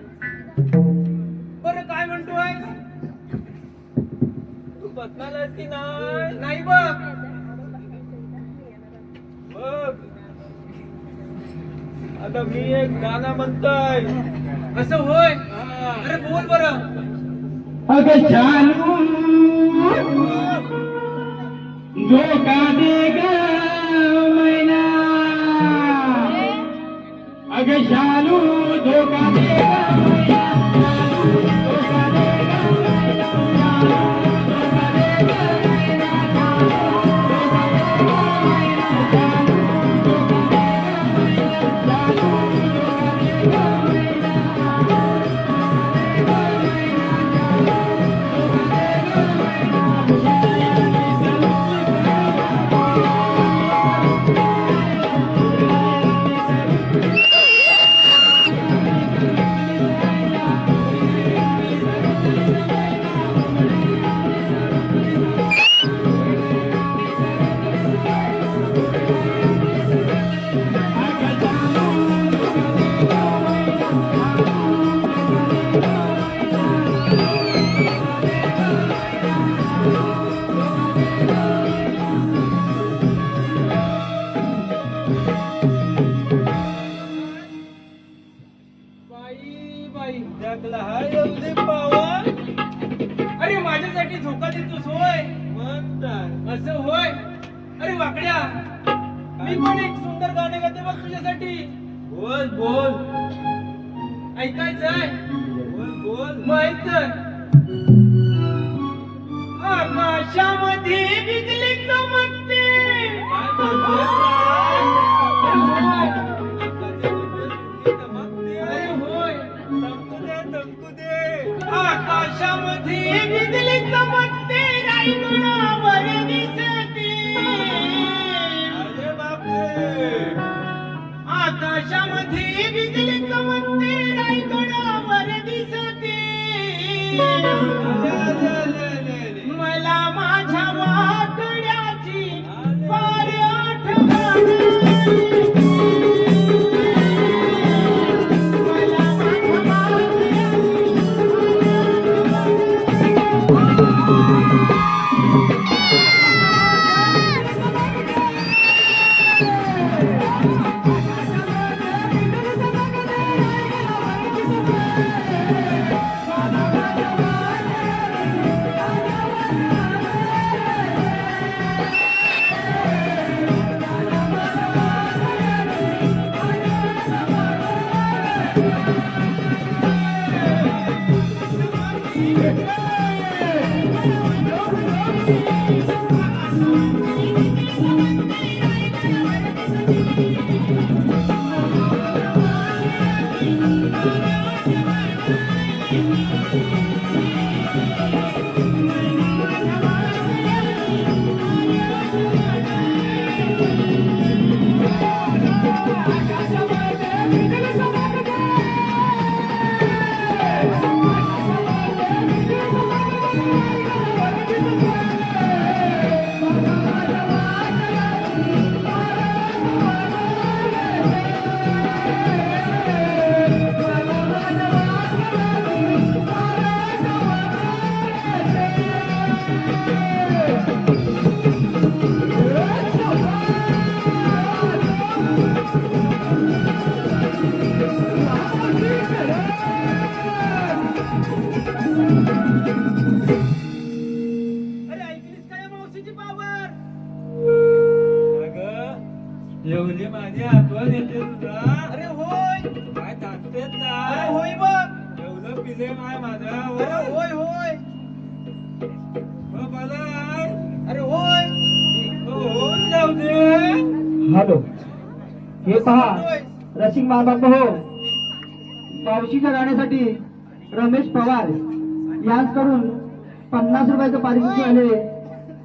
बरं काय म्हणतोय? तू बसणार आहेस की नाही? नाही बघ. बघ आता मी एक गाणं म्हणतोय. कसं होय? अरे बोल बरं. अगं चालू धोका दे ग मैना. अगं शालू धोका दे ग मैना. धोका दे ग मैना. धोका दे ग मैना. बाई बाई जगला हा येऊ दे पावा अरे माझ्यासाठी झोका देतोस होय म्हणताय असं होय अरे वाकड्या मी पण एक सुंदर गाणे गाते बघ तुझ्यासाठी बोल बोल ऐकायचंय बोल बोल माहित आकाशामध्ये बिजली चमकते अरे होय तमकू दे आकाशामध्ये बिजली चमकते रायगडावर दिसते अरे बापरे आकाशामध्ये बिजली चमकते रायगडावर दिसते मला माझ्या वाकड्याची फार आठवण मला माझ्या अरे ऐकलीस काय मावशीची पावर एवढी माझी आठवण येते तुला अरे होय काय दाखतेत अरे ना होय बघ एवढं पिले माय माझा अरे होय होय मला अरे होय होऊन जाऊ दे हॅलो हे पहा होय. रसिक मालबाप हो पावशीच्या गाण्यासाठी रमेश पवार यांकडून 50 रुपयाचं पारितोषिक आले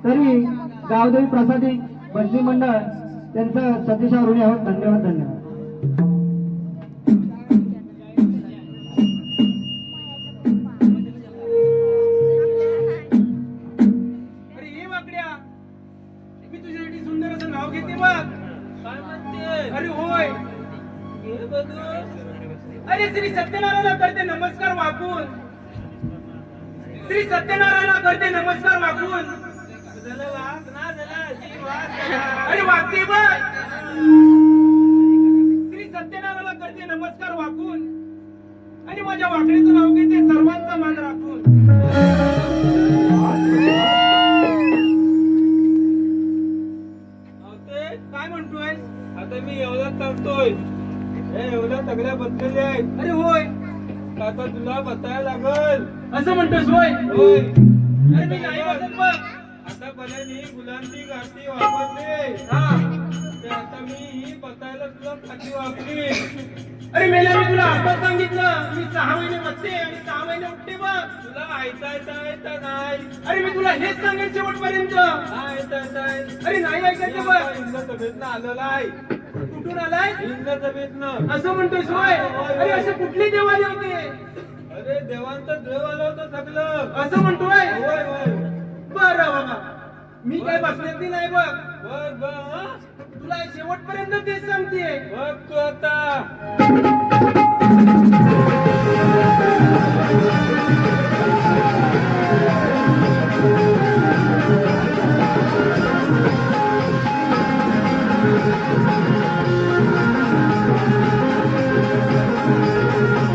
तरी गावदेवी प्रसादी भजनी मंडळ त्यांचं सतीशावर ऋणी आहोत. धन्यवाद धन्यवाद. अरे ये वाकड्या मी तुझ्यासाठी सुंदर असं नाव घेते बघ काय म्हणते अरे होय हे बघू अरे श्री सत्यनारायणला करते नमस्कार वाकून श्री सत्यनारायणला करते नमस्कार वाकून त्याला वाग ना त्याला जी वाग अरे वागते बघ श्री सत्यनारायणला करते नमस्कार वाकून आणि माझ्या वाकड्याचं नाव घेते सर्वांचा मान राखून काय म्हणतोय आता मी एवढं करतोय हे एवढं सगळ्या बसलेले आहेत अरे होय आता तुला बसायला लागल असं म्हणतोस होय होय अरे मी नाही बसत बघ आता पहिल्यांनी गुलांची गाठी वापरली हा ते आता मी ही बसायला तुला खाती वापरली अरे मेला मी तुला आता सांगितलं मी 6 महिने बसते आणि 6 महिने उठते बघ तुला ऐकायचं नाही अरे मी तुला हेच सांगेन शेवटपर्यंत ऐकायचं अरे नाही ऐकायचं बघ इंद्र सभेतनं आलेला आहे कुठून आलाय इंद्र सभेतनं असं म्हणतोस होय अरे असे कुठले देव आले होते अरे देवांचं देव आलं होतं सगळं असं म्हणतोय होय होय बरं बाबा मी काय बसण्यातली नाही बघ बघ बघ हं? तुला शेवटपर्यंत तेच सांगते बघ तू आता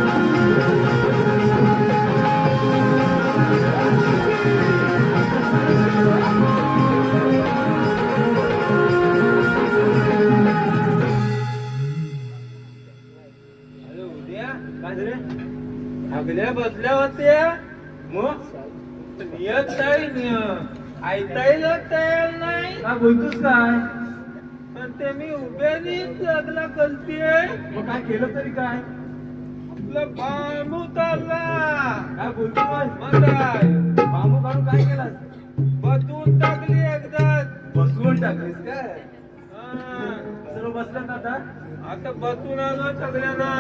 अरे काय झाले अगल्या बसल्या होत्या मग नियत नाही ऐकायला तयार नाही काय बोलतोस काय पण ते मी उभ्याने जगला कलतीये मग काय केलं तरी काय आपलं बांबू चालला काय बोलतो मग काय बांबू काढून काय केलास बसवून टाकली एकदा बसवून टाकलीस काय सर्व बसल्यात आता आता बसून आलो सगळ्यांना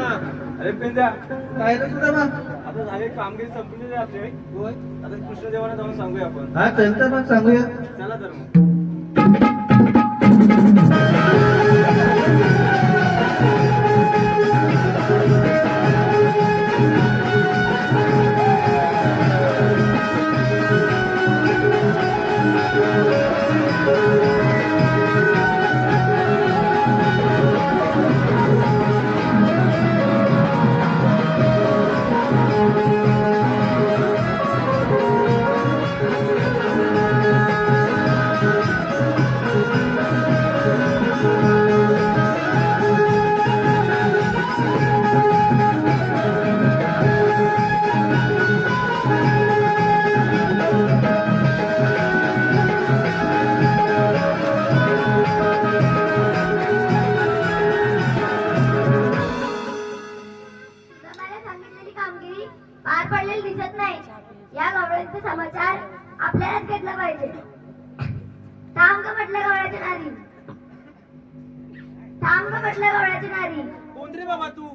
अरे पेंद्या काय रे सुद्धा मग आता झाले कामगिरी संपलेली आहे आपली होय आता कृष्णदेवाला जाऊन सांगूया आपण हा चलतं मग सांगूया चला तर मग मला सांगितलेली कामगिरी पार पडलेली दिसत नाही या गवळ्यांचे समाचार आपल्यालाच घेतला पाहिजे थांब ग म्हटलं गवळ्याच्या नारी थांब ग म्हटलं गवळ्याची नारी कोण रे बाबा तू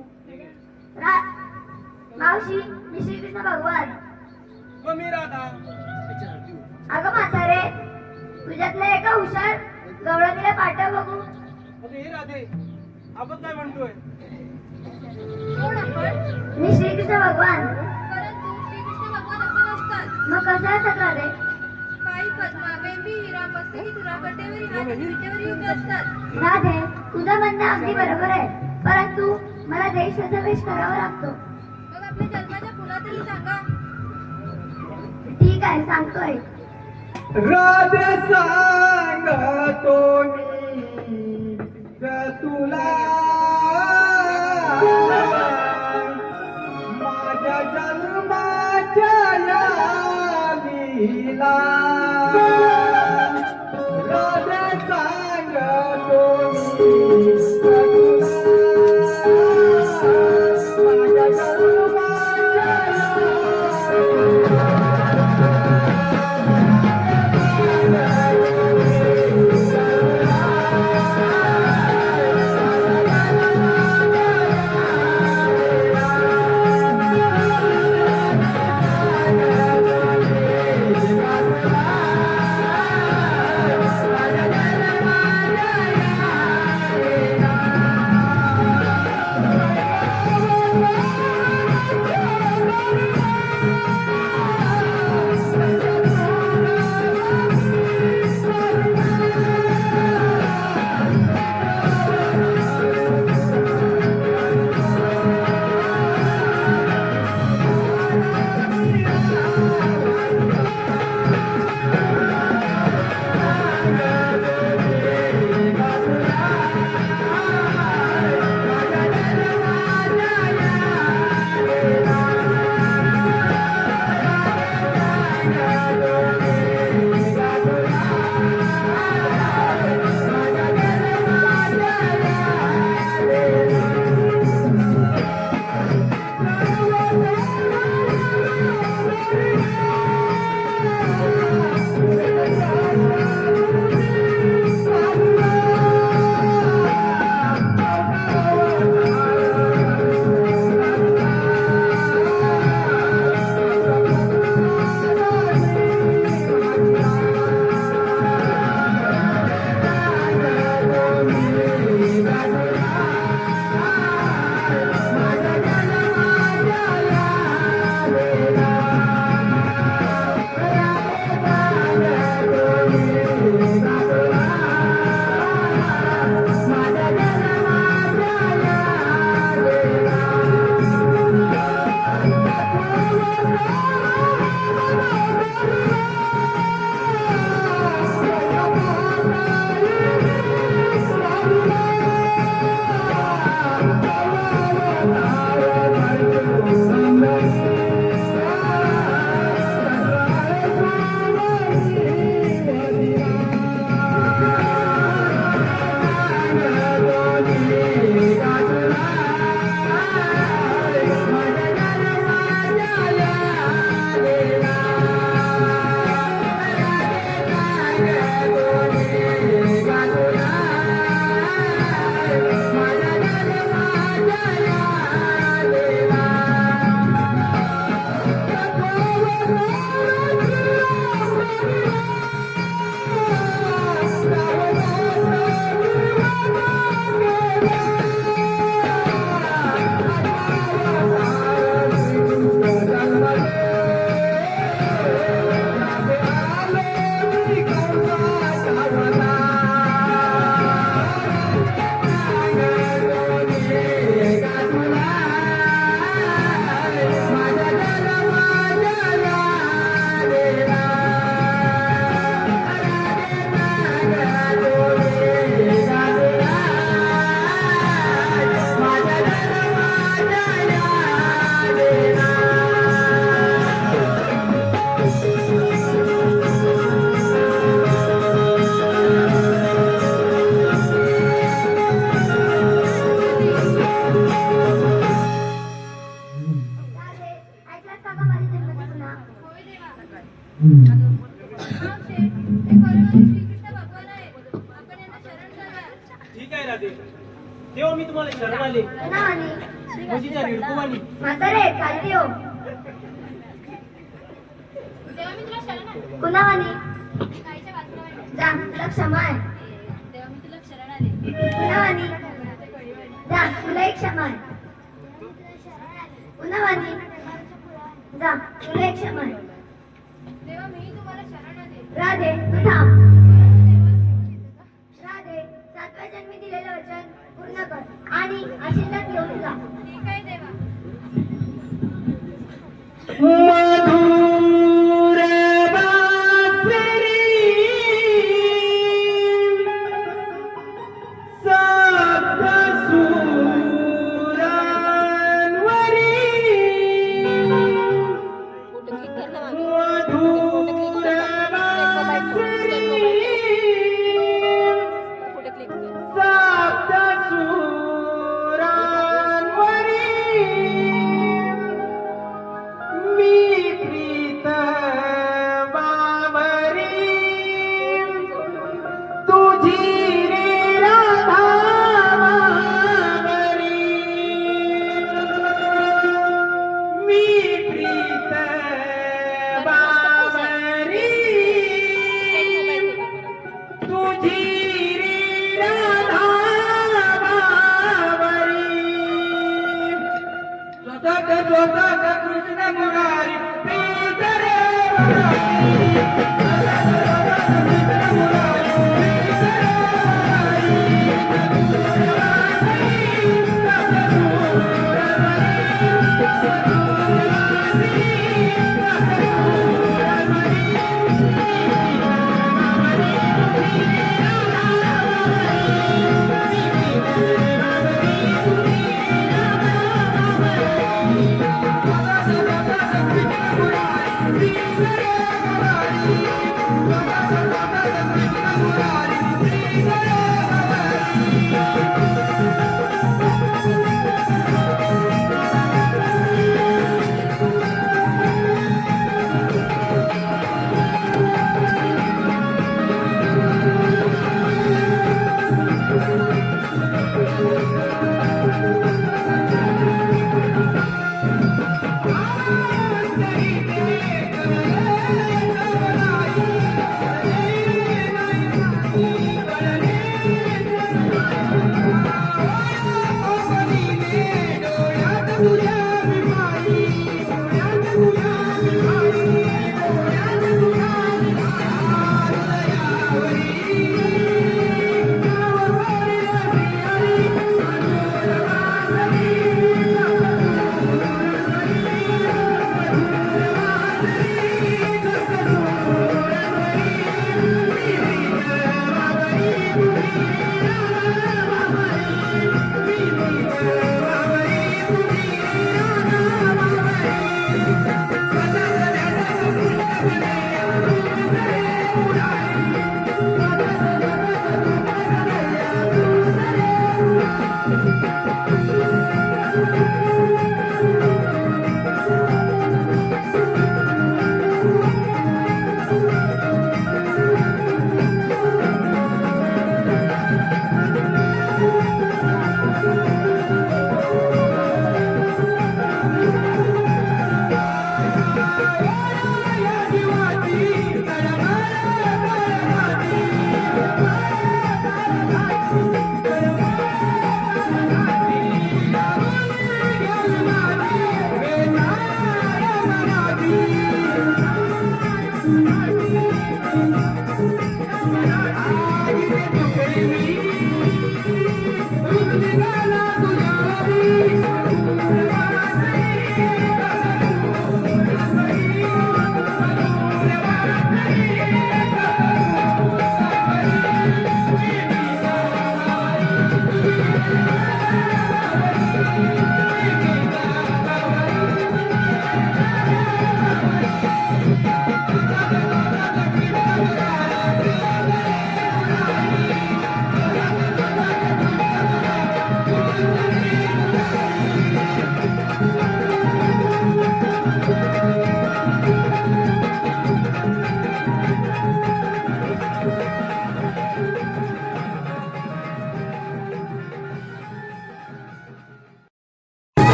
मावशी मी श्रीकृष्ण भगवान मग मी राधा अगं म्हातारे तुझ्यातल्या एका हुशार गवळणीला पाठव बघू अरे हे राधे आपण काय म्हणतोय कोण आपण मी श्रीकृष्ण भगवान परंतु श्रीकृष्ण भगवान असे नसतात मग कसं असं रे काही पद्मा बेंबी हिरा मस्तकी तुरागड्डेवरी हातविटेवरी युग असतात राधे तुझं म्हणणं अगदी बरोबर आहे परंतु मला देशाचा वेश करावा लागतो मग आपल्या जन्माच्या पुन्हा तरी सांगा ठीक आहे सांगतोय राधे सांगतो मी ग तुला माझ्या जन्माच्या या लीला राधे सांगतो मी ग तुला माझ्या जन्माच्या हा शेठ, हे खरोखर श्रीकृष्ण भगवान आहेत. आपण यांना शरण जाऊया. ठीक आहे राधे, तेव्हा मी तुम्हाला शरण आले. कुणावानी म्हशीच्या रिडकुवानी. म्हातारे खाली हो. तेव्हा मी तुला शरण आले. कुणावानी गाईच्या वासरावानी. जा तुला क्षमा आहे. तेव्हा मी तुला शरण आले. कुणावानी जा तुला एक क्षमा आहे. कुणावानी जा तुला एक क्षमा आहे. तेव्हा मी तुम्हाला शरण आले. राधे तू थांब. राधे 7व्या जन्मी दिलेलं वचन पूर्ण कर आणि आशीर्वाद घेऊन जा. ठीक आहे देवा. मधुर बासरी सप्त सुरांवरी मधुर बासरी सप्त सुरांवरी मी प्रीत बाबरी तुझी रे राधा बाबरी मी प्रीत बाबरी तुझी रे राधा बाबरी स्वतः कृष्ण मुरारी प्रीत रे Thank you.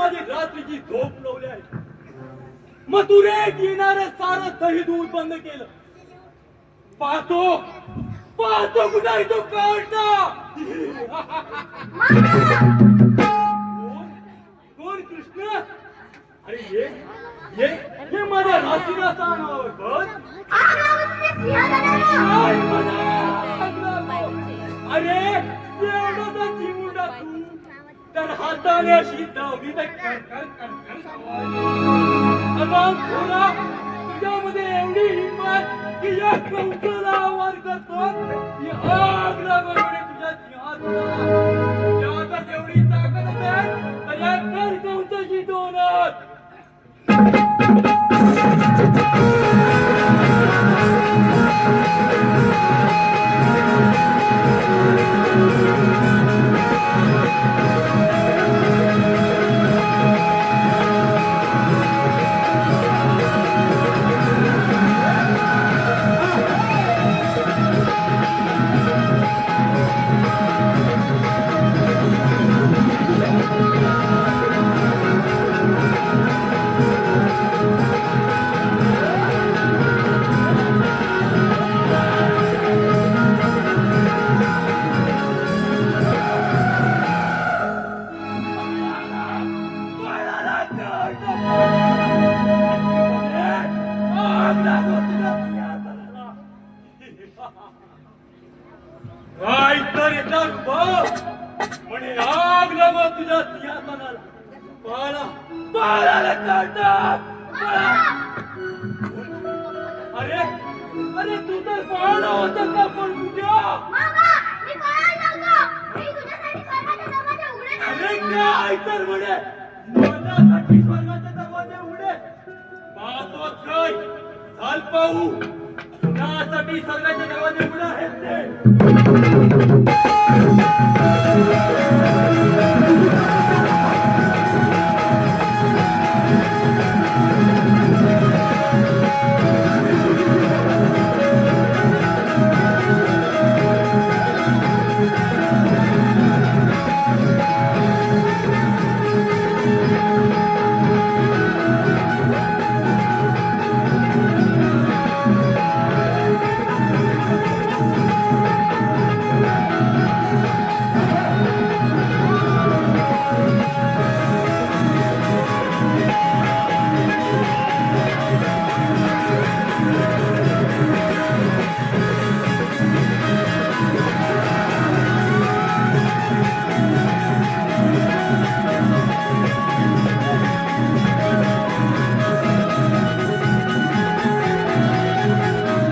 माझी रात्रीची झोप लावली आहे. मथुरेत येणारं सारं दही दूध बंद केलं. पाहतो पाहतो कुठे तो काढता. कोण कृष्ण? अरे ये माझ्या राशीला नाव बस. काय अरे एवढा चिमुंडा तू तर हाताने अशी दावी तुझ्यामध्ये एवढी हिंमत की या कंसाला आवार करतो की आग लागवणे तुझ्या सिंहासनाला. त्यात एवढी ताकद असेल तर या कर कंसाची दोनच. काय तर येतात म्हणे आग लावा तुझ्या सिंहासनाला. बाळाला काढतात. अरे अरे तू तर बाळा होता का पण कुठे? अरे काय तर म्हणे माझ्यासाठी स्वर्गाचे दरवाजे उघडे. पाहतोच काय चाल पाहू त्यासाठी स्वर्गाचे दरवाजे उघडे आहेत ते.